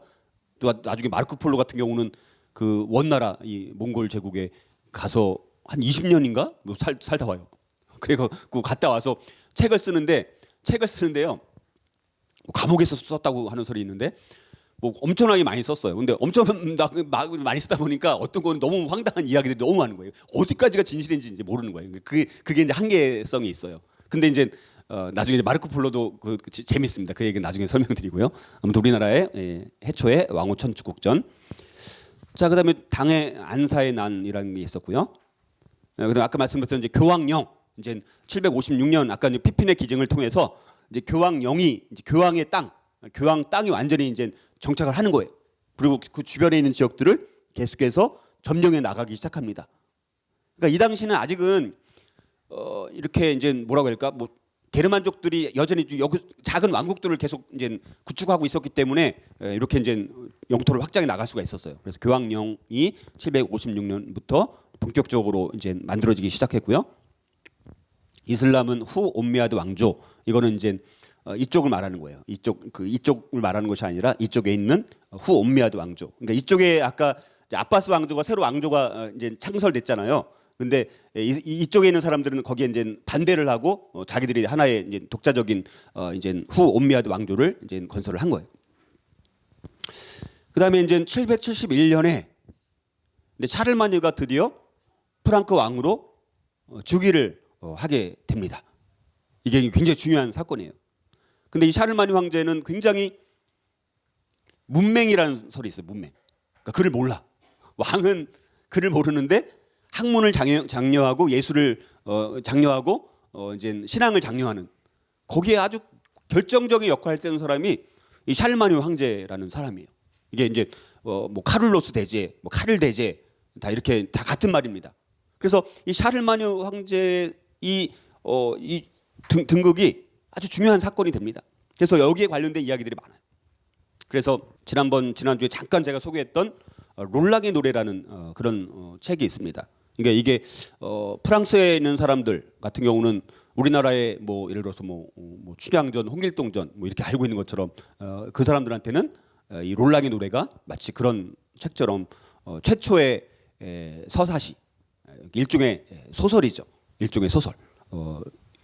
또 나중에 마르코 폴로 같은 경우는 그 원나라 이 몽골 제국에 가서 한 20년인가 뭐 살다 와요. 그래서 갔다 와서 책을 쓰는데요. 감옥에서 썼다고 하는 설이 있는데 뭐 엄청나게 많이 썼어요. 근데 엄청 많이 쓰다 보니까 어떤 거는 너무 황당한 이야기들이 너무 많은 거예요. 어디까지가 진실인지 이제 모르는 거예요. 그게 이제 한계성이 있어요. 근데 이제 나중에 이제 마르코 폴로도 재밌습니다. 그 얘기는 나중에 설명드리고요. 아무튼 우리나라의 해초의 왕호 천축국전. 자, 그다음에 당의 안사의 난이라는 게 있었고요. 그다음 아까 말씀드렸던 이제 교황령, 이제 756년 아까 이제 피핀의 기증을 통해서 이제 교황령이 이제 교황의 교황 땅이 완전히 이제 정착을 하는 거예요. 그리고 그 주변에 있는 지역들을 계속해서 점령해 나가기 시작합니다. 그러니까 이 당시는 아직은 이렇게 이제 뭐라고 할까, 뭐 게르만족들이 여전히 여기 작은 왕국들을 계속 이제 구축하고 있었기 때문에 이렇게 이제 영토를 확장해 나갈 수가 있었어요. 그래서 교황령이 756년부터 본격적으로 이제 만들어지기 시작했고요. 이슬람은 후 옴미아드 왕조, 이거는 이제 이쪽을 말하는 거예요. 이쪽을 말하는 것이 아니라 이쪽에 있는 후 옴미아드 왕조. 그러니까 이쪽에 아까 아바스 왕조가 새로 왕조가 이제 창설됐잖아요. 근데 이쪽에 있는 사람들은 거기에 이제 반대를 하고 자기들이 하나의 이제 독자적인 이제 후 옴미아드 왕조를 이제 건설을 한 거예요. 그다음에 이제 771년에 샤를마뉴가 드디어 프랑크 왕으로 즉위를 하게 됩니다. 이게 굉장히 중요한 사건이에요. 근데 이 샤를마뉴 황제는 굉장히 문맹이라는 설이 있어요. 문맹. 그러니까 글을 몰라. 왕은 글을 모르는데 학문을 장려하고 예술을 장려하고 이제 신앙을 장려하는, 거기에 아주 결정적인 역할을 했던 사람이 이 샤를마뉴 황제라는 사람이에요. 이게 이제 뭐 카룰로스 대제, 뭐 카를 대제 다 이렇게 다 같은 말입니다. 그래서 이 샤를마뉴 황제의 이 등극이 아주 중요한 사건이 됩니다. 그래서 여기에 관련된 이야기들이 많아요. 그래서 지난주에 잠깐 제가 소개했던 롤랑의 노래라는 그런 책이 있습니다. 그러니까 이게 프랑스에 있는 사람들 같은 경우는 우리나라의 뭐 예를 들어서 뭐 춘향전, 홍길동전 뭐 이렇게 알고 있는 것처럼 그 사람들한테는 이 롤랑의 노래가 마치 그런 책처럼 최초의 서사시, 일종의 소설이죠. 일종의 소설.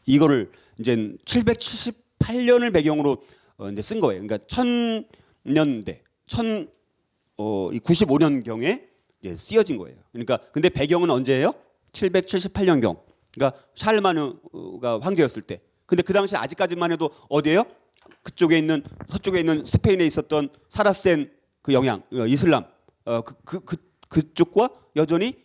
이거를 이제 778년을 배경으로 이제 쓴 거예요. 그러니까 1000년대, 95년 경에 쓰여진 거예요. 그러니까 근데 배경은 언제예요? 778년경. 그러니까 샤르마누가 황제였을 때. 근데 그 당시 아직까지만 해도 어디예요? 그쪽에 있는 서쪽에 있는 스페인에 있었던 사라센 그 영향, 이슬람, 그쪽과 여전히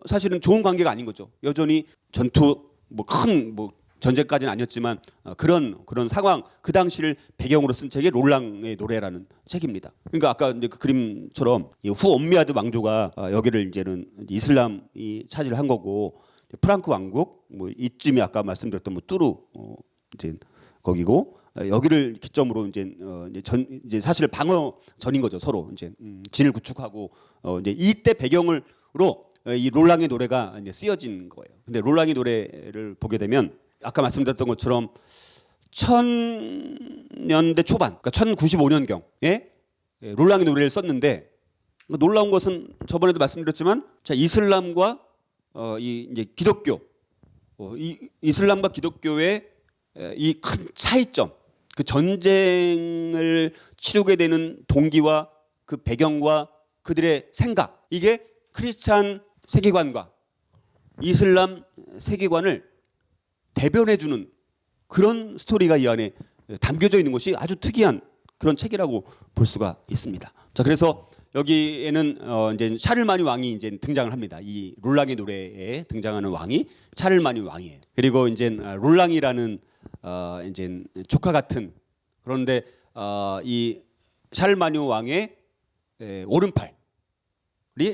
사실은 좋은 관계가 아닌 거죠. 여전히 전투 큰 전쟁까지는 아니었지만 그런 상황, 그 당시를 배경으로 쓴 책이 롤랑의 노래라는 책입니다. 그러니까 아까 이제 그 그림처럼 후 옴미아드 왕조가 여기를 이제는 이슬람이 차지를 한 거고, 프랑크 왕국 뭐 이쯤이 아까 말씀드렸던 뭐 뚜르 이제 거기고, 여기를 기점으로 이제 사실 방어전인 거죠. 서로 이제 진을 구축하고 이제 이때 배경으로 이 롤랑의 노래가 이제 쓰여진 거예요. 근데 롤랑의 노래를 보게 되면 아까 말씀드렸던 것처럼 1000년대 초반, 그러니까 1095년경에 롤랑의 노래를 썼는데, 놀라운 것은 저번에도 말씀드렸지만, 자, 이슬람과 이제 기독교, 이슬람과 기독교의 이 큰 차이점, 그 전쟁을 치르게 되는 동기와 그 배경과 그들의 생각, 이게 크리스찬 세계관과 이슬람 세계관을 대변해주는 그런 스토리가 이 안에 담겨져 있는 것이 아주 특이한 그런 책이라고 볼 수가 있습니다. 자, 그래서 여기에는 이제 샤를마니 왕이 이제 등장을 합니다. 이 롤랑의 노래에 등장하는 왕이 샤를마니 왕이에요. 그리고 이제 롤랑이라는 이제 조카 같은, 그런데 이 샤를마니 왕의 오른팔이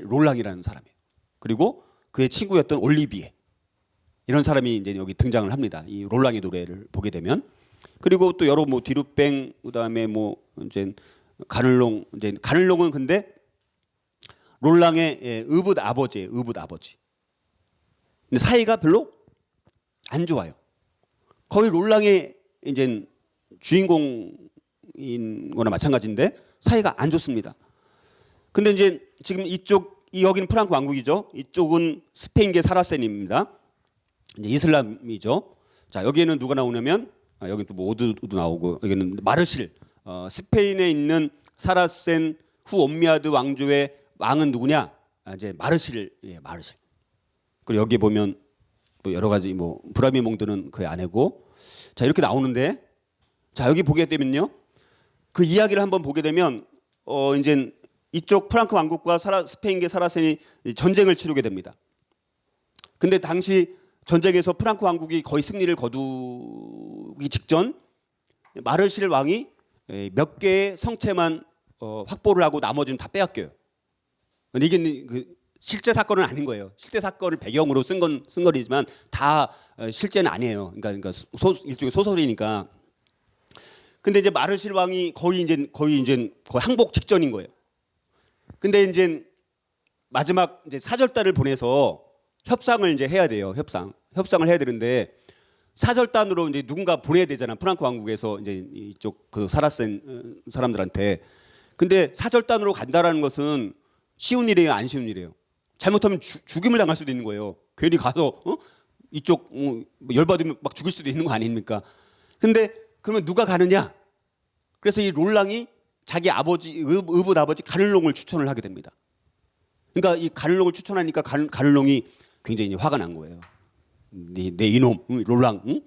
롤랑이라는 사람이에요. 그리고 그의 친구였던 올리비에, 이런 사람이 이제 여기 등장을 합니다. 이 롤랑의 노래를 보게 되면. 그리고 또 여러 뭐 디루뱅, 그다음에 뭐 이제 가를롱, 이제 가를롱은 근데 롤랑의 의붓 아버지예요. 의붓 아버지. 근데 사이가 별로 안 좋아요. 거의 롤랑의 이제 주인공인 거나 마찬가지인데 사이가 안 좋습니다. 근데 이제 지금 여기는 프랑크 왕국이죠. 이쪽은 스페인계 사라센입니다. 이제 이슬람이죠. 자, 여기에는 누가 나오냐면 여기 또 뭐 오드도 나오고, 여기는 마르실, 스페인에 있는 사라센 후 옴미아드 왕조의 왕은 누구냐? 이제 마르실, 예, 마르실. 그리고 여기 보면 또 여러 가지 뭐 브라미몽드는 그의 아내고, 자, 이렇게 나오는데, 자, 여기 보게 되면요, 그 이야기를 한번 보게 되면 이제 이쪽 프랑크 왕국과 스페인계 사라센이 전쟁을 치르게 됩니다. 근데 당시 전쟁에서 프랑크 왕국이 거의 승리를 거두기 직전 마르실 왕이 몇 개의 성체만 확보를 하고 나머지는 다 빼앗겨요. 근데 이게 그 실제 사건은 아닌 거예요. 실제 사건을 배경으로 쓴 거리지만 다 실제는 아니에요. 그러니까 일종의 소설이니까. 근데 이제 마르실 왕이 거의 항복 직전인 거예요. 근데 이제 마지막 이제 사절단을 보내서 협상을 이제 해야 돼요. 협상을 해야 되는데 사절단으로 이제 누군가 보내야 되잖아. 프랑크 왕국에서 이제 이쪽 그 사라센 사람들한테. 근데 사절단으로 간다라는 것은 쉬운 일이에요, 안 쉬운 일이에요. 잘못하면 죽임을 당할 수도 있는 거예요. 괜히 가서 이쪽 열받으면 막 죽을 수도 있는 거 아닙니까? 근데 그러면 누가 가느냐? 그래서 이 롤랑이 자기 아버지, 의붓 아버지 가를롱을 추천을 하게 됩니다. 그러니까 이 가를롱을 추천하니까 가를롱이 굉장히 화가 난 거예요. 내 이놈, 롤랑. 응?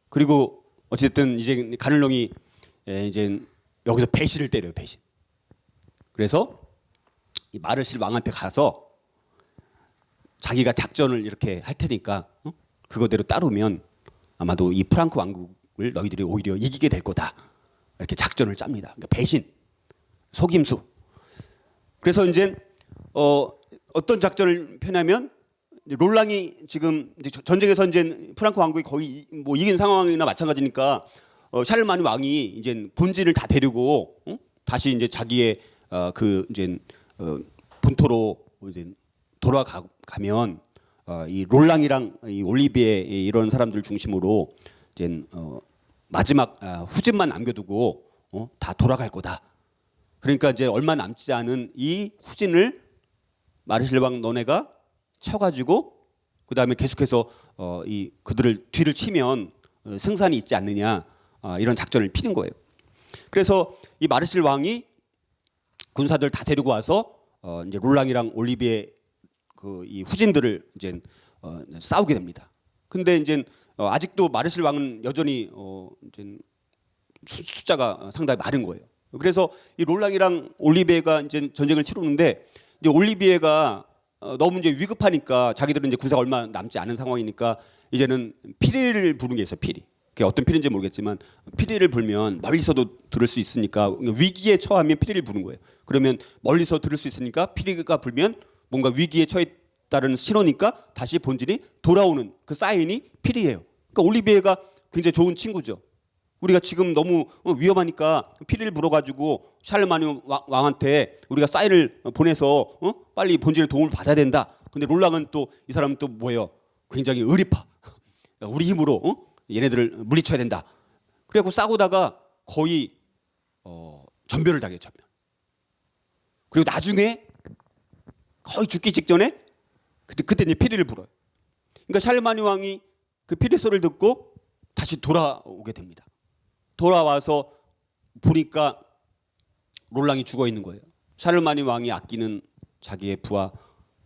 그리고 어쨌든 이제 가를롱이 이제 여기서 배신을 때려요, 배신. 그래서 이 마르실 왕한테 가서 자기가 작전을 이렇게 할 테니까 그거대로 따르면 아마도 이 프랑크 왕국을 너희들이 오히려 이기게 될 거다. 이렇게 작전을 짭니다. 그러니까 배신, 속임수. 그래서 이제 어떤 작전을 펴냐면 롤랑이 지금 이제 전쟁에서 이제 프랑크 왕국이 거의 뭐 이긴 상황이나 마찬가지니까 샤를마니 왕이 이제 본진을 다 데리고 다시 이제 자기의 그 이제 본토로 이제 돌아가면 이 롤랑이랑 이 올리비에 이런 사람들 중심으로 이제 마지막 후진만 남겨두고 다 돌아갈 거다. 그러니까 이제 얼마 남지 않은 이 후진을 마르실 왕 너네가 쳐가지고 그 다음에 계속해서 이 그들을 뒤를 치면 승산이 있지 않느냐, 이런 작전을 피는 거예요. 그래서 이 마르실 왕이 군사들 다 데리고 와서 이제 롤랑이랑 올리비에 그 이 후진들을 이제 싸우게 됩니다. 근데 이제 아직도 마르실 왕은 여전히 이제 숫자가 상당히 많은 거예요. 그래서 이 롤랑이랑 올리비에가 이제 전쟁을 치르는데 이제 올리비에가 너무 이제 위급하니까 자기들은 이제 군사가 얼마 남지 않은 상황이니까 이제는 피리를 부르는 게 있어요. 피리. 그게 어떤 피리인지 모르겠지만 피리를 불면 멀리서도 들을 수 있으니까 위기에 처하면 피리를 부는 거예요. 그러면 멀리서 들을 수 있으니까 피리가 불면 뭔가 위기에 처했다는 신호니까 다시 본질이 돌아오는 그 사인이 피리예요. 그러니까 올리비에가 굉장히 좋은 친구죠. 우리가 지금 너무 위험하니까 피리를 불어가지고 샤를마니 왕한테 우리가 사인을 보내서 빨리 본질의 도움을 받아야 된다. 근데 롤랑은 또 이 사람은 또 뭐예요? 굉장히 의리파. 우리 힘으로 얘네들을 물리쳐야 된다. 그래갖고 싸우다가 거의 전멸을 당해요. 전멸. 그리고 나중에 거의 죽기 직전에 그때 이제 피리를 불어요. 그러니까 샤르마니 왕이 그 피리 소리를 듣고 다시 돌아오게 됩니다. 돌아와서 보니까 롤랑이 죽어 있는 거예요. 샤를마니 왕이 아끼는 자기의 부하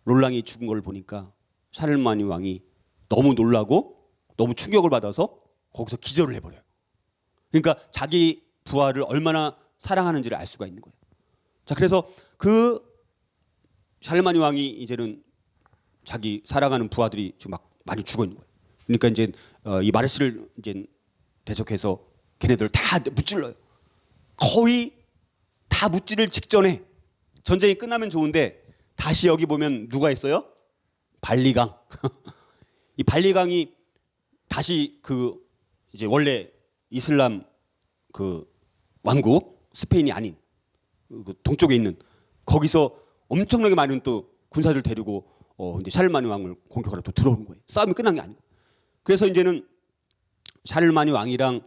롤랑이 죽은 걸 보니까 샤를마니 왕이 너무 놀라고 너무 충격을 받아서 거기서 기절을 해버려요. 그러니까 자기 부하를 얼마나 사랑하는지를 알 수가 있는 거예요. 자, 그래서 그 샤를마니 왕이 이제는 자기 사랑하는 부하들이 지금 막 많이 죽어 있는 거예요. 그러니까 이제 이 마르시를 이제 대적해서 걔네들 다 무찔러요. 거의 다 무찌를 직전에 전쟁이 끝나면 좋은데 다시 여기 보면 누가 있어요? 발리강. 이 발리강이 다시 그 이제 원래 이슬람 그 왕국 스페인이 아닌 그 동쪽에 있는 거기서 엄청나게 많은 또 군사들 데리고 이제 샤를마니 왕을 공격하러 또 들어오는 거예요. 싸움이 끝난 게 아니고. 그래서 이제는 샤를마니 왕이랑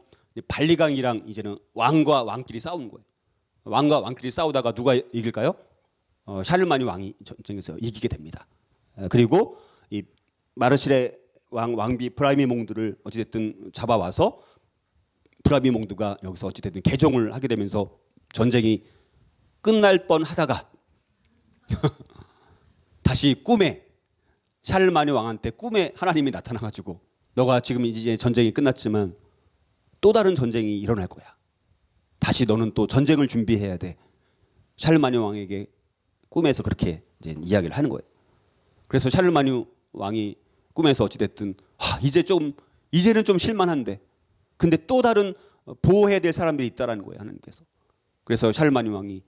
발리강이랑 이제는 왕과 왕끼리 싸우는 거예요. 왕과 왕끼리 싸우다가 누가 이길까요? 샤를마니 왕이 전쟁에서 이기게 됩니다. 그리고 이 마르실의 왕비 브라미몽드를 어찌됐든 잡아와서 브라미몽드가 여기서 어찌됐든 개종을 하게 되면서 전쟁이 끝날 뻔하다가 다시 꿈에 샤를마니 왕한테 꿈에 하나님이 나타나가지고 너가 지금 이제 전쟁이 끝났지만 또 다른 전쟁이 일어날 거야. 다시 너는 또 전쟁을 준비해야 돼. 샤를마니 왕에게 꿈에서 그렇게 이제 이야기를 하는 거예요. 그래서 샤를마니 왕이 꿈에서 어찌됐든 이제는 좀 실만한데 근데 또 다른 보호해야 될 사람들이 있다라는 거예요. 하나님께서. 그래서 샤를마니 왕이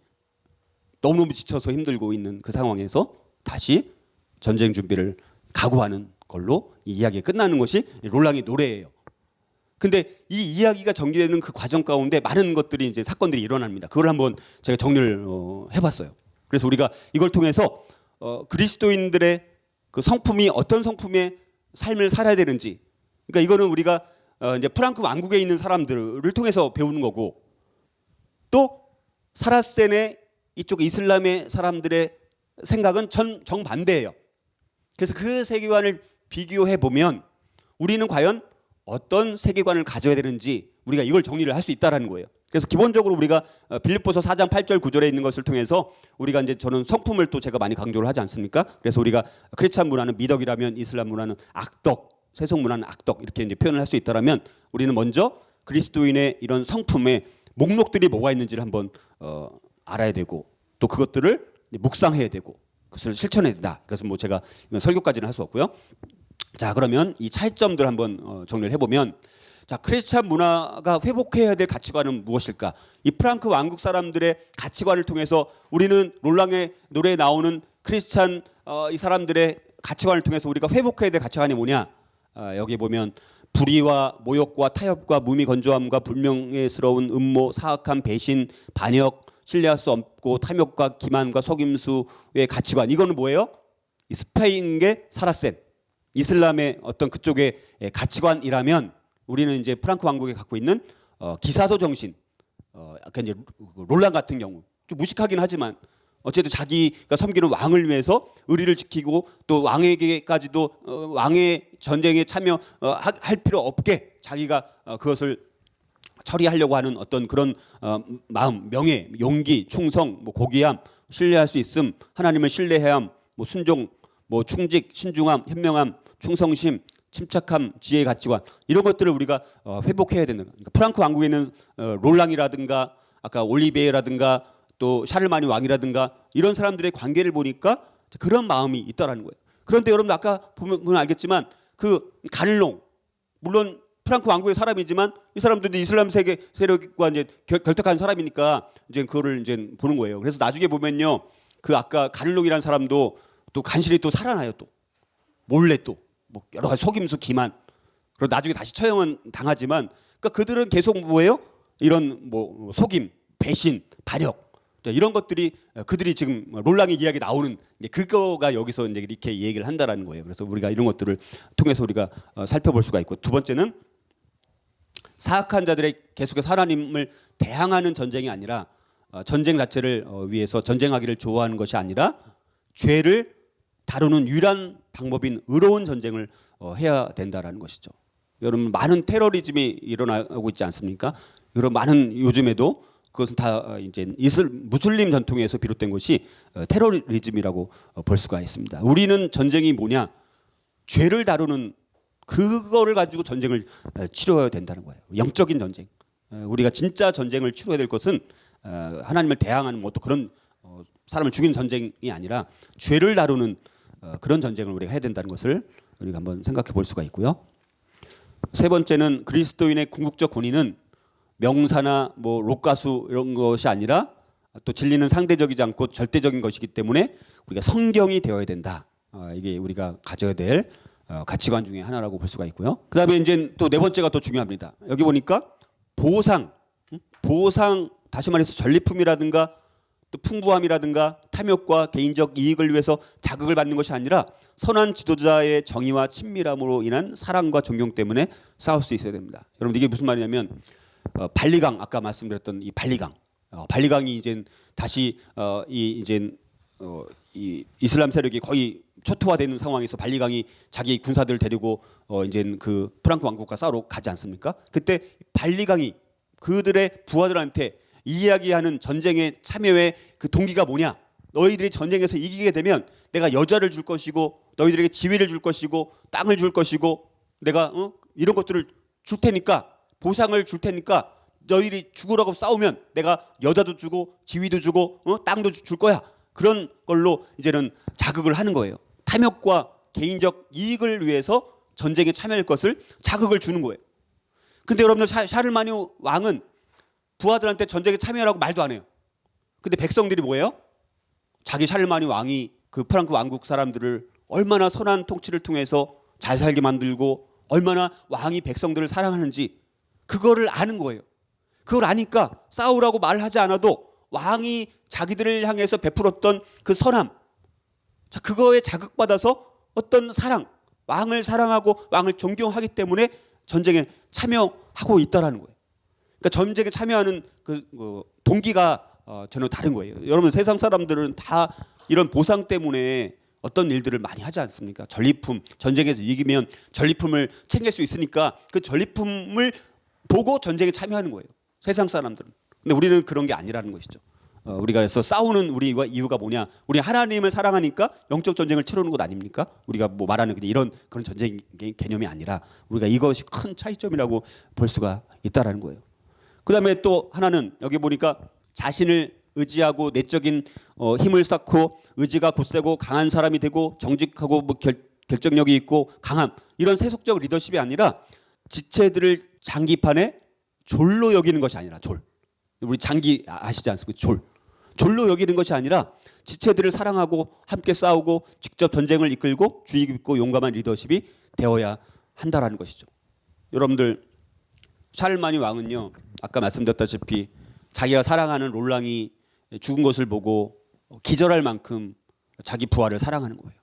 너무너무 지쳐서 힘들고 있는 그 상황에서 다시 전쟁 준비를 각오하는 걸로 이 이야기가 끝나는 것이 롤랑의 노래예요. 근데 이 이야기가 전개되는 그 과정 가운데 많은 것들이 이제 사건들이 일어납니다. 그걸 한번 제가 정리를 해봤어요. 그래서 우리가 이걸 통해서 그리스도인들의 그 성품이 어떤 성품의 삶을 살아야 되는지, 그러니까 이거는 우리가 이제 프랑크 왕국에 있는 사람들을 통해서 배우는 거고, 또 사라센의 이쪽 이슬람의 사람들의 생각은 정반대예요. 그래서 그 세계관을 비교해 보면 우리는 과연 어떤 세계관을 가져야 되는지 우리가 이걸 정리를 할 수 있다라는 거예요. 그래서 기본적으로 우리가 빌립보서 4장 8절 9절에 있는 것을 통해서 우리가 이제 저는 성품을 또 제가 많이 강조를 하지 않습니까? 그래서 우리가 크리스찬 문화는 미덕이라면 이슬람 문화는 악덕, 세속 문화는 악덕 이렇게 이제 표현을 할 수 있다라면 우리는 먼저 그리스도인의 이런 성품의 목록들이 뭐가 있는지를 한번 알아야 되고 또 그것들을 묵상해야 되고 그것을 실천해야 된다. 그래서 뭐 제가 설교까지는 할 수 없고요. 자, 그러면 이 차이점들 한번 정리를 해보면, 자, 크리스찬 문화가 회복해야 될 가치관은 무엇일까? 이 프랑크 왕국 사람들의 가치관을 통해서 우리는 롤랑의 노래에 나오는 크리스찬 이 사람들의 가치관을 통해서 우리가 회복해야 될 가치관이 뭐냐? 여기 보면 불의와 모욕과 타협과 무미건조함과 불명예스러운 음모, 사악함, 배신, 반역, 신뢰할 수 없고 탐욕과 기만과 속임수의 가치관. 이거는 뭐예요? 이 스페인계 사라센, 이슬람의 어떤 그쪽의 가치관이라면 우리는 이제 프랑크 왕국이 갖고 있는 기사도 정신, 약간 이제 롤랑 같은 경우 좀 무식하긴 하지만 어쨌든 자기가 섬기는 왕을 위해서 의리를 지키고 또 왕에게까지도 왕의 전쟁에 참여할 필요 없게 자기가 그것을 처리하려고 하는 어떤 그런 마음, 명예, 용기, 충성, 뭐 고귀함, 신뢰할 수 있음, 하나님을 신뢰함, 뭐 순종, 뭐 충직, 신중함, 현명함, 충성심, 침착함, 지혜의 가치관 이런 것들을 우리가 회복해야 되는 거예요. 그러니까 프랑크 왕국에 있는 롤랑이라든가 아까 올리베이라든가 또 샤를마니 왕이라든가 이런 사람들의 관계를 보니까 그런 마음이 있다라는 거예요. 그런데 여러분 아까 보면 알겠지만 그 가를롱 물론 프랑크 왕국의 사람이지만 이 사람들도 이슬람 세계 세력과 이제 결탁한 사람이니까 이제 그거를 이제 보는 거예요. 그래서 나중에 보면요, 그 아까 가를롱이라는 사람도 또 간신히 또 살아나요. 또 몰래 또 뭐 여러 가지 속임수, 기만. 그리고 나중에 다시 처형은 당하지만, 그러니까 그들은 계속 뭐예요? 이런 뭐 속임, 배신, 반역 이런 것들이 그들이 지금 롤랑의 이야기 나오는 그거가 여기서 이제 이렇게 얘기를 한다라는 거예요. 그래서 우리가 이런 것들을 통해서 우리가 살펴볼 수가 있고, 두 번째는 사악한 자들의 계속해서 하나님을 대항하는 전쟁이 아니라 전쟁 자체를 위해서 전쟁하기를 좋아하는 것이 아니라 죄를 다루는 유일한 방법인 의로운 전쟁을 해야 된다라는 것이죠. 여러분 많은 테러리즘이 일어나고 있지 않습니까? 여러분 많은 요즘에도 그것은 다 이제 무슬림 전통에서 비롯된 것이 테러리즘이라고 볼 수가 있습니다. 우리는 전쟁이 뭐냐? 죄를 다루는 그거를 가지고 전쟁을 치러야 된다는 거예요. 영적인 전쟁. 우리가 진짜 전쟁을 치러야 될 것은 하나님을 대항하는 뭐 또 그런 사람을 죽이는 전쟁이 아니라 죄를 다루는 그런 전쟁을 우리가 해야 된다는 것을 우리가 한번 생각해 볼 수가 있고요. 세 번째는 그리스도인의 궁극적 권위는 명사나 뭐 록가수 이런 것이 아니라 또 진리는 상대적이지 않고 절대적인 것이기 때문에 우리가 성경이 되어야 된다. 이게 우리가 가져야 될 가치관 중에 하나라고 볼 수가 있고요. 그다음에 이제 또 네 번째가 또 중요합니다. 여기 보니까 보상 다시 말해서 전리품이라든가 또 풍부함이라든가 탐욕과 개인적 이익을 위해서 자극을 받는 것이 아니라 선한 지도자의 정의와 친밀함으로 인한 사랑과 존경 때문에 싸울 수 있어야 됩니다. 여러분 이게 무슨 말이냐면 발리강 아까 말씀드렸던 이 발리강이 이제 다시 이 이슬람 세력이 거의 초토화되는 상황에서 발리강이 자기 군사들을 데리고 이제 그 프랑크 왕국과 싸우러 가지 않습니까? 그때 발리강이 그들의 부하들한테 이야기하는 전쟁에 참여의 그 동기가 뭐냐? 너희들이 전쟁에서 이기게 되면 내가 여자를 줄 것이고 너희들에게 지위를 줄 것이고 땅을 줄 것이고 내가 이런 것들을 줄 테니까 보상을 줄 테니까 너희들이 죽으라고 싸우면 내가 여자도 주고 지위도 주고 땅도 줄 거야. 그런 걸로 이제는 자극을 하는 거예요. 탐욕과 개인적 이익을 위해서 전쟁에 참여할 것을 자극을 주는 거예요. 근데 여러분들 샤를마니 왕은 부하들한테 전쟁에 참여하라고 말도 안 해요. 근데 백성들이 뭐예요? 자기 샤를마니 왕이 그 프랑크 왕국 사람들을 얼마나 선한 통치를 통해서 잘 살게 만들고 얼마나 왕이 백성들을 사랑하는지 그거를 아는 거예요. 그걸 아니까 싸우라고 말하지 않아도 왕이 자기들을 향해서 베풀었던 그 선함, 자 그거에 자극받아서 어떤 사랑, 왕을 사랑하고 왕을 존경하기 때문에 전쟁에 참여하고 있다라는 거예요. 그러니까 전쟁에 참여하는 그 동기가 전혀 다른 거예요. 여러분 세상 사람들은 다 이런 보상 때문에 어떤 일들을 많이 하지 않습니까? 전리품, 전쟁에서 이기면 전리품을 챙길 수 있으니까 그 전리품을 보고 전쟁에 참여하는 거예요. 세상 사람들은. 근데 우리는 그런 게 아니라는 것이죠. 우리가 그래서 싸우는 우리가 이유가 뭐냐? 우리 하나님을 사랑하니까 영적 전쟁을 치르는 것 아닙니까? 우리가 뭐 말하는 그런 전쟁 개념이 아니라 우리가 이것이 큰 차이점이라고 볼 수가 있다라는 거예요. 그다음에 또 하나는 여기 보니까 자신을 의지하고 내적인 힘을 쌓고 의지가 굳세고 강한 사람이 되고 정직하고 뭐 결정력이 있고 강함 이런 세속적 리더십이 아니라 지체들을 장기판에 졸로 여기는 것이 아니라 우리 장기 아시지 않습니까? 졸로 여기는 것이 아니라 지체들을 사랑하고 함께 싸우고 직접 전쟁을 이끌고 주의 깊고 용감한 리더십이 되어야 한다라는 것이죠. 여러분들 샤를마니 왕은요 아까 말씀드렸다시피 자기가 사랑하는 롤랑이 죽은 것을 보고 기절할 만큼 자기 부하를 사랑하는 거예요.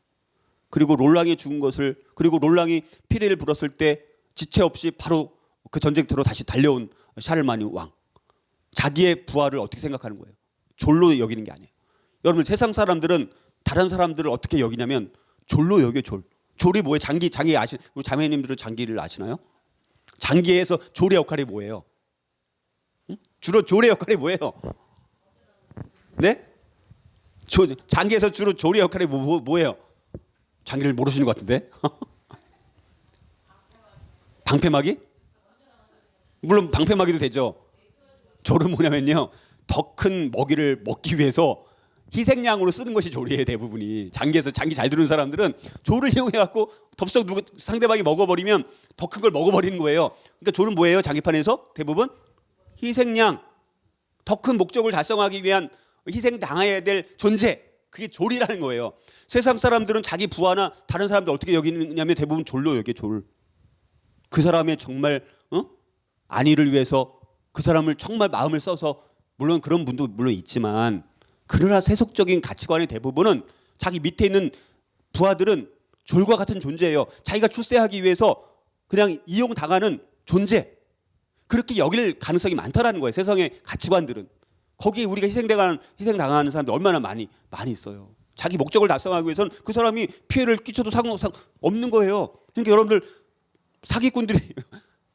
그리고 롤랑이 죽은 것을 그리고 롤랑이 피리를 불었을 때 지체 없이 바로 그 전쟁터로 다시 달려온 샤를마니 왕. 자기의 부하를 어떻게 생각하는 거예요? 졸로 여기는 게 아니에요. 여러분 세상 사람들은 다른 사람들을 어떻게 여기냐면 졸로 여겨 졸이 뭐예요? 장기 우리 자매님들은 장기를 아시나요? 장기에서 졸의 역할이 뭐예요? 주로 졸의 역할이 뭐예요? 네? 장기에서 주로 졸의 역할이 뭐예요? 장기를 모르시는 것 같은데? 방패막이? 물론 방패막이도 되죠. 졸은 뭐냐면요. 더 큰 먹이를 먹기 위해서 희생양으로 쓰는 것이 졸이에요. 대부분이. 장기에서 장기 잘 두는 사람들은 졸을 이용해갖고 덥석 상대방이 먹어버리면 더 큰 걸 먹어버리는 거예요. 그러니까 졸은 뭐예요? 장기판에서 대부분 희생양, 더 큰 목적을 달성하기 위한 희생당해야 될 존재, 그게 졸이라는 거예요. 세상 사람들은 자기 부하나 다른 사람들 어떻게 여기냐면 대부분 졸로 여겨. 그 사람의 정말 안위를 위해서 그 사람을 정말 마음을 써서 물론 그런 분도 물론 있지만 그러나 세속적인 가치관의 대부분은 자기 밑에 있는 부하들은 졸과 같은 존재예요. 자기가 출세하기 위해서 그냥 이용당하는 존재. 그렇게 여길 가능성이 많다라는 거예요. 세상의 가치관들은. 거기에 우리가 희생당하는 사람들 얼마나 많이 있어요. 자기 목적을 달성하기 위해서는 그 사람이 피해를 끼쳐도 상관없는 거예요. 그러니까 여러분들 사기꾼들이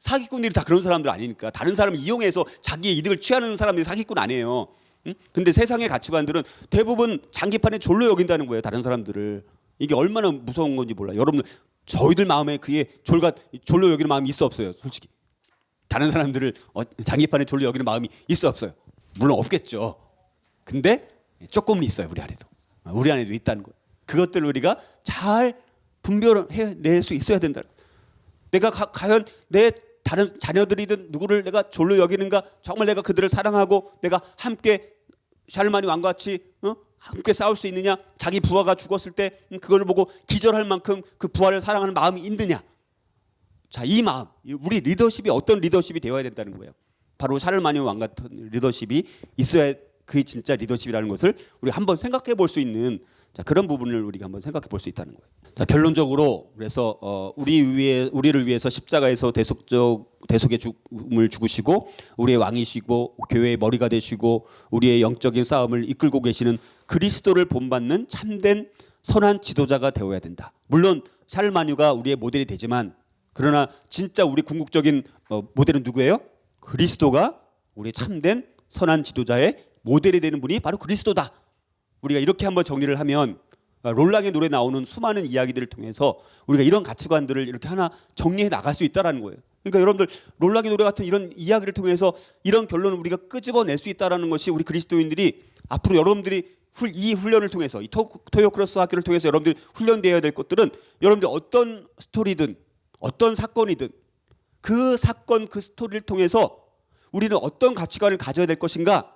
사기꾼들이 다 그런 사람들 아니니까. 다른 사람을 이용해서 자기의 이득을 취하는 사람들이 사기꾼 아니에요. 응? 근데 세상의 가치관들은 대부분 장기판에 졸로 여긴다는 거예요. 다른 사람들을. 이게 얼마나 무서운 건지 몰라요. 여러분들 저희들 마음에 그게 졸로 여기는 마음이 있어 없어요? 솔직히. 다른 사람들을 장기판에 졸로 여기는 마음이 있어 없어요? 물론 없겠죠. 근데 조금은 있어요. 우리 안에도. 우리 안에도 있다는 거예요. 그것들을 우리가 잘 분별해낼 수 있어야 된다. 내가 과연 내 다른 자녀들이든 누구를 내가 졸로 여기는가? 정말 내가 그들을 사랑하고 내가 함께 샬마니 왕과 같이 함께 싸울 수 있느냐? 자기 부하가 죽었을 때 그걸 보고 기절할 만큼 그 부하를 사랑하는 마음이 있느냐? 자, 이 마음, 우리 리더십이 어떤 리더십이 되어야 된다는 거예요. 바로 샬마니 왕 같은 리더십이 있어야 그게 진짜 리더십이라는 것을 우리가 한번 생각해 볼 수 있는 자, 그런 부분을 우리가 한번 생각해 볼 수 있다는 거예요. 자, 결론적으로 그래서 우리를 위해서 십자가에서 대속의 죽음을 죽으시고 우리의 왕이시고 교회의 머리가 되시고 우리의 영적인 싸움을 이끌고 계시는 그리스도를 본받는 참된 선한 지도자가 되어야 된다. 물론 샬마뉴가 우리의 모델이 되지만 그러나 진짜 우리 궁극적인 모델은 누구예요? 그리스도가 우리의 참된 선한 지도자의 모델이 되는 분이 바로 그리스도다. 우리가 이렇게 한번 정리를 하면 롤랑의 노래 나오는 수많은 이야기들을 통해서 우리가 이런 가치관들을 이렇게 하나 정리해 나갈 수 있다라는 거예요. 그러니까 여러분들 롤랑의 노래 같은 이런 이야기를 통해서 이런 결론을 우리가 끄집어낼 수 있다라는 것이 우리 그리스도인들이 앞으로 여러분들이 이 훈련을 통해서 이 토요크로스 학교를 통해서 여러분들이 훈련되어야 될 것들은 여러분들이 어떤 스토리든 어떤 사건이든 그 사건 그 스토리를 통해서 우리는 어떤 가치관을 가져야 될 것인가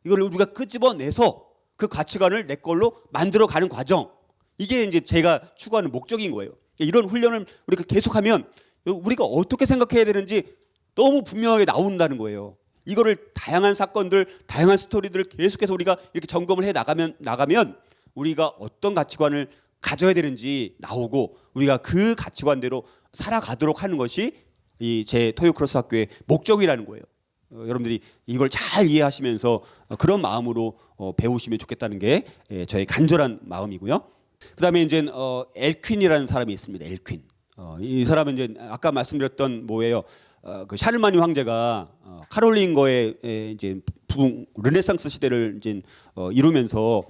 이걸 우리가 끄집어내서 그 가치관을 내 걸로 만들어가는 과정 이게 이제 제가 추구하는 목적인 거예요. 이런 훈련을 우리가 계속하면 우리가 어떻게 생각해야 되는지 너무 분명하게 나온다는 거예요. 이거를 다양한 사건들, 다양한 스토리들을 계속해서 우리가 이렇게 점검을 해 나가면 우리가 어떤 가치관을 가져야 되는지 나오고 우리가 그 가치관대로 살아가도록 하는 것이 이 제 토요크로스 학교의 목적이라는 거예요. 여러분들이 이걸 잘 이해하시면서 그런 마음으로 배우시면 좋겠다는 게 저의 간절한 마음이고요. 그다음에 이제 엘퀸이라는 사람이 있습니다. 엘퀸. 이 사람은 이제 아까 말씀드렸던 뭐예요? 그 샤르마니 황제가 카롤링거의 이제 르네상스 시대를 이제 이루면서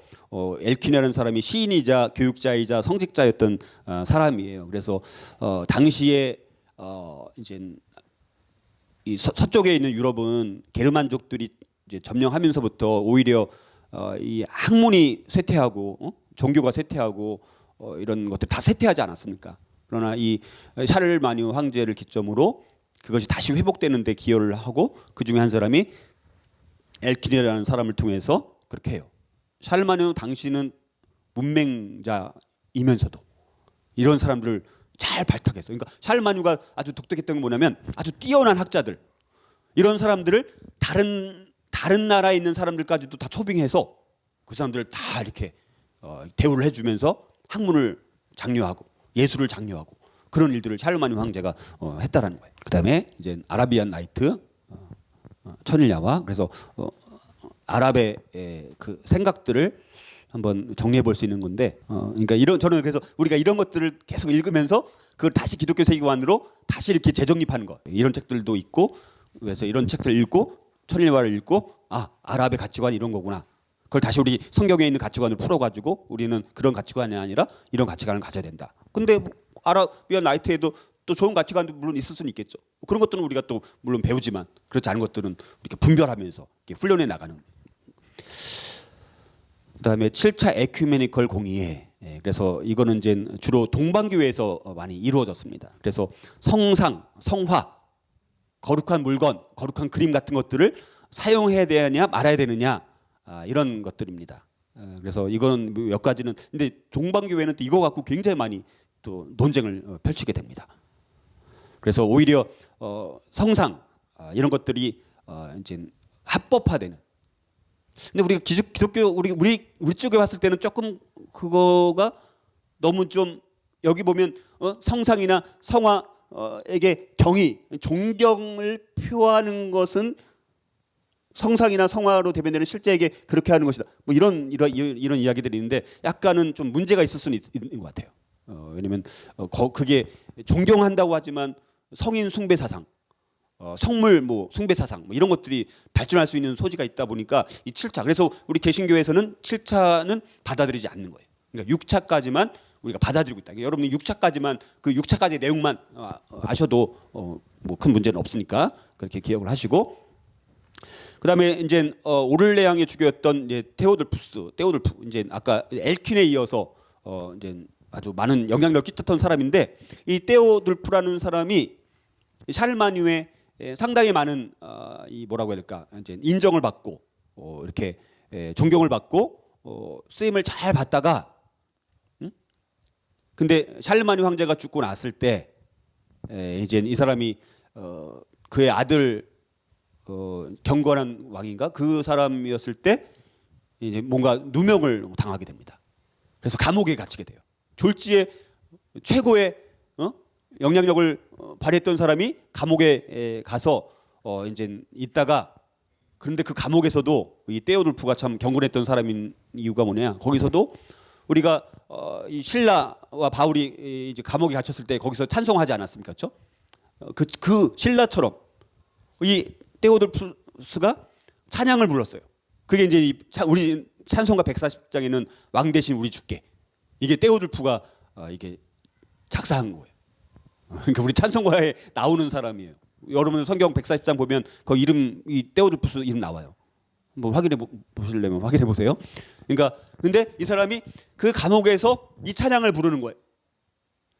엘퀸이라는 사람이 시인이자 교육자이자 성직자였던 사람이에요. 그래서 당시에 이제 이 서쪽에 있는 유럽은 게르만족들이 이제 점령하면서부터 오히려 이 학문이 쇠퇴하고 종교가 쇠퇴하고 이런 것들 다 쇠퇴하지 않았습니까? 그러나 이 샤르마뉴 황제를 기점으로 그것이 다시 회복되는 데 기여를 하고 그 중에 한 사람이 엘킨이라는 사람을 통해서 그렇게 해요. 샤르마뉴 당시는 문맹자이면서도 이런 사람들을 잘 발탁했어요. 그러니까 샤르마뉴가 아주 독특했던 건 뭐냐면 아주 뛰어난 학자들 이런 사람들을 다른 나라에 있는 사람들까지도 다 초빙해서 그 사람들을 다 이렇게 대우를 해주면서 학문을 장려하고 예술을 장려하고 그런 일들을 샤르마뉴 황제가 했다라는 거예요. 그다음에 이제 아라비안 나이트 천일야와 그래서 아랍의 그 생각들을 한번 정리해 볼 수 있는 건데, 그러니까 저는 그래서 우리가 이런 것들을 계속 읽으면서 그걸 다시 기독교 세계관으로 다시 이렇게 재정립하는 거. 이런 책들도 있고, 그래서 이런 책들 읽고 천일화를 읽고, 아랍의 가치관이 이런 거구나. 그걸 다시 우리 성경에 있는 가치관을 풀어가지고 우리는 그런 가치관이 아니라 이런 가치관을 가져야 된다. 근데 아라비안 나이트에도 또 좋은 가치관도 물론 있을 수는 있겠죠. 그런 것들은 우리가 또 물론 배우지만 그렇지 않은 것들은 이렇게 분별하면서 이렇게 훈련해 나가는. 그다음에 7차 에큐메니컬 공의회. 그래서 이거는 이제 주로 동방교회에서 많이 이루어졌습니다. 그래서 성상, 성화, 거룩한 물건, 거룩한 그림 같은 것들을 사용해야 되느냐 말아야 되느냐 이런 것들입니다. 그래서 이건 몇 가지는 근데 동방교회는 또 이거 갖고 굉장히 많이 또 논쟁을 펼치게 됩니다. 그래서 오히려 성상 이런 것들이 이제 합법화되는. 근데 우리가 기독교 우리 쪽에 봤을 때는 조금 그거가 너무 좀 여기 보면 성상이나 성화에게 경의, 존경을 표하는 것은 성상이나 성화로 대변되는 실제에게 그렇게 하는 것이다. 뭐 이런 이야기들이 있는데 약간은 좀 문제가 있을 수는 있는 것 같아요. 왜냐하면 그게 존경한다고 하지만 성인 숭배 사상, 성물 뭐 숭배 사상 뭐 이런 것들이 발전할 수 있는 소지가 있다 보니까 이 7차. 그래서 우리 개신교에서는 7차는 받아들이지 않는 거예요. 그러니까 6차까지만 우리가 받아들이고 있다. 그러니까 여러분이 6차까지만 그 6차까지의 내용만 아셔도 뭐 큰 문제는 없으니까 그렇게 기억을 하시고, 그다음에 이제 오를레앙의 주교였던 이제 테오돌프 이제 아까 엘킨에 이어서 이제 아주 많은 영향력을 끼쳤던 사람인데, 이 테오돌프라는 사람이 샤를마뉴의 상당히 많은 이 뭐라고 해야 될까, 이제 인정을 받고 이렇게 존경을 받고 쓰임을 잘 받다가, 근데 샤를마뉴 황제가 죽고 났을 때 이제 이 사람이 그의 아들 경건한 왕인가 그 사람이었을 때 이제 뭔가 누명을 당하게 됩니다. 그래서 감옥에 갇히게 돼요. 졸지에 최고의 영향력을 발휘했던 사람이 감옥에 가서 이제 있다가, 그런데 그 감옥에서도 이 테오돌프가 참 경건했던 사람인 이유가 뭐냐, 거기서도 우리가 이 신라와 바울이 이제 감옥에 갇혔을 때 거기서 찬송하지 않았습니까? 그렇죠? 그 신라처럼 이 테오돌프스가 찬양을 불렀어요. 그게 이제 우리 찬송가 140장에는 왕 대신 우리 주께, 이게 테오돌프가 이게 작사한 거예요. 그러니까 우리 찬송가에 나오는 사람이에요. 여러분 성경 140장 보면 그 이름, 이 테오돌프스 이름 나와요. 뭐 확인해 보시려면 확인해 보세요. 그러니까 근데 이 사람이 그 감옥에서 이 찬양을 부르는 거예요.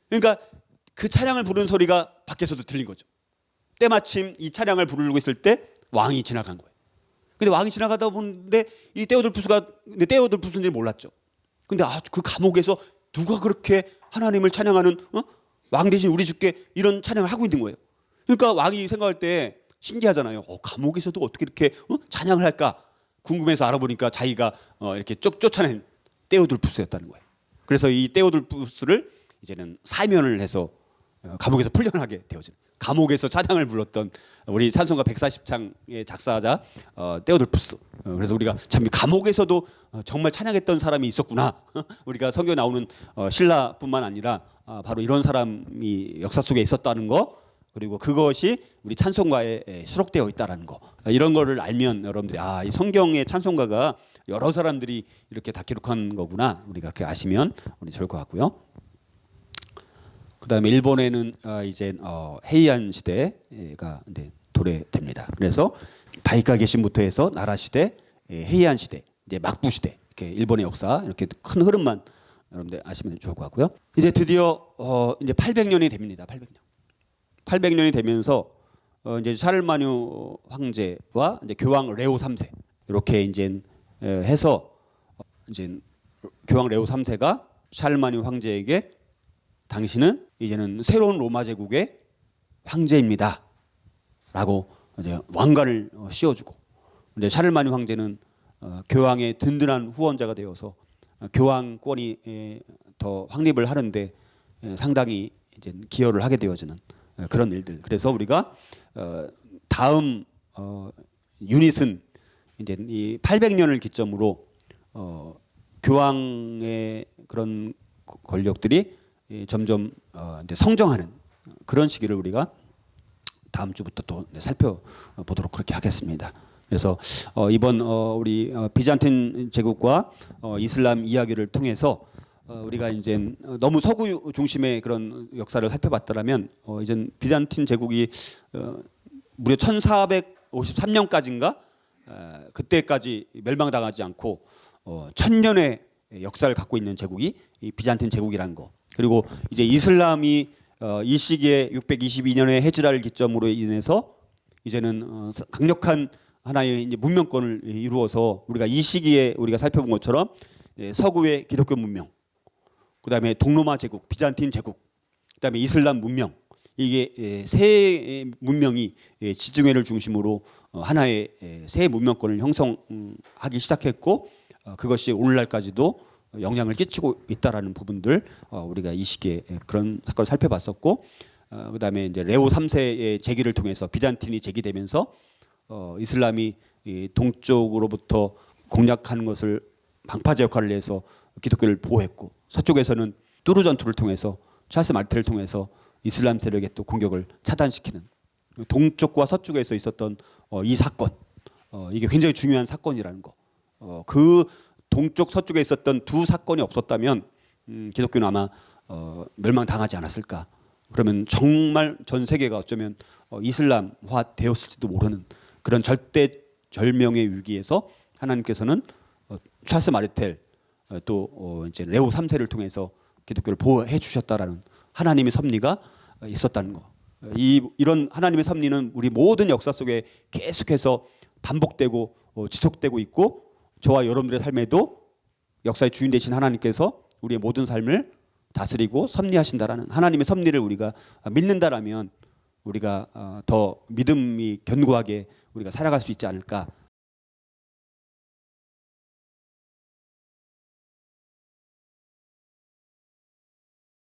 그러니까 그 찬양을 부르는 소리가 밖에서도 들린 거죠. 때마침 이 찬양을 부르고 있을 때 왕이 지나간 거예요. 근데 왕이 지나가다 보는데 이 테오돌프스인지 몰랐죠. 근데 그 감옥에서 누가 그렇게 하나님을 찬양하는 왕 대신 우리 주께 이런 찬양을 하고 있는 거예요. 그러니까 왕이 생각할 때 신기하잖아요. 감옥에서도 어떻게 이렇게 찬양을 할까 궁금해서 알아보니까 자기가 이렇게 쫓아낸 테오돌프스였다는 거예요. 그래서 이 테오돌프스를 이제는 사면을 해서 감옥에서 풀려나게 되어진, 감옥에서 찬양을 불렀던 우리 찬송가 140장의 작사자 테오돌프스. 그래서 우리가 참 감옥에서도 정말 찬양했던 사람이 있었구나. 우리가 성경에 나오는 신라뿐만 아니라 바로 이런 사람이 역사 속에 있었다는 거, 그리고 그것이 우리 찬송가에 수록되어 있다라는 거, 이런 거를 알면 여러분들이 이 성경의 찬송가가 여러 사람들이 이렇게 다 기록한 거구나, 우리가 그렇게 아시면 우리 좋을 것 같고요. 그다음에 일본에는 이제 헤이안 시대가 도래됩니다. 그래서 다이카 개신부터 해서 나라 시대, 헤이안 시대, 이제 막부 시대, 이렇게 일본의 역사 이렇게 큰 흐름만 여러분들 아시면 좋을 것 같고요. 이제 드디어 이제 800년이 됩니다. 800년이 되면서 이제 샤를마뉴 황제와 이제 교황 레오 3세 이렇게 이제 해서 이제 교황 레오 3세가 샤를마뉴 황제에게 당신은 이제는 새로운 로마 제국의 황제입니다라고 이제 왕관을 씌워주고, 이제 샤를마뉴 황제는 교황의 든든한 후원자가 되어서 교황권이 더 확립을 하는데 상당히 이제 기여를 하게 되어지는 그런 일들. 그래서 우리가 다음 유닛은 이제 이 800년을 기점으로 교황의 그런 권력들이 점점 이제 성정하는 그런 시기를 우리가 다음 주부터 또 살펴보도록 그렇게 하겠습니다. 그래서 이번 우리 비잔틴 제국과 이슬람 이야기를 통해서 우리가 이제 너무 서구 중심의 그런 역사를 살펴봤더라면 이제 비잔틴 제국이 무려 1453년까지인가 그때까지 멸망당하지 않고 1000년의 역사를 갖고 있는 제국이 이 비잔틴 제국이라는 거. 그리고 이제 이슬람이 이 시기에 622년의 헤즈라를 기점으로 인해서 이제는 강력한 하나의 이제 문명권을 이루어서 우리가 이 시기에 우리가 살펴본 것처럼 서구의 기독교 문명, 그다음에 동로마 제국, 비잔틴 제국, 그다음에 이슬람 문명, 이게 세 문명이 지중해를 중심으로 하나의 새 문명권을 형성하기 시작했고, 그것이 오늘날까지도 영향을 끼치고 있다라는 부분들 우리가 이 시기에 그런 사건을 살펴봤었고, 그다음에 이제 레오 3세의 재기를 통해서 비잔틴이 재기되면서 이슬람이 동쪽으로부터 공략하는 것을 방파제 역할을 해서 기독교를 보호했고, 서쪽에서는 뚜르 전투를 통해서 찰스 마르텔을 통해서 이슬람 세력의 또 공격을 차단시키는 동쪽과 서쪽에서 있었던 이 사건, 이게 굉장히 중요한 사건이라는 거. 그 동쪽 서쪽에 있었던 두 사건이 없었다면 기독교는 아마 멸망당하지 않았을까. 그러면 정말 전 세계가 어쩌면 이슬람화 되었을지도 모르는 그런 절대절명의 위기에서 하나님께서는 찰스 마르텔 또 이제 레오 3세를 통해서 기독교를 보호해 주셨다라는 하나님의 섭리가 있었다는 거. 이런 하나님의 섭리는 우리 모든 역사 속에 계속해서 반복되고 지속되고 있고 저와 여러분들의 삶에도 역사의 주인 되신 하나님께서 우리의 모든 삶을 다스리고 섭리하신다라는 하나님의 섭리를 우리가 믿는다라면 우리가 더 믿음이 견고하게 우리가 살아갈 수 있지 않을까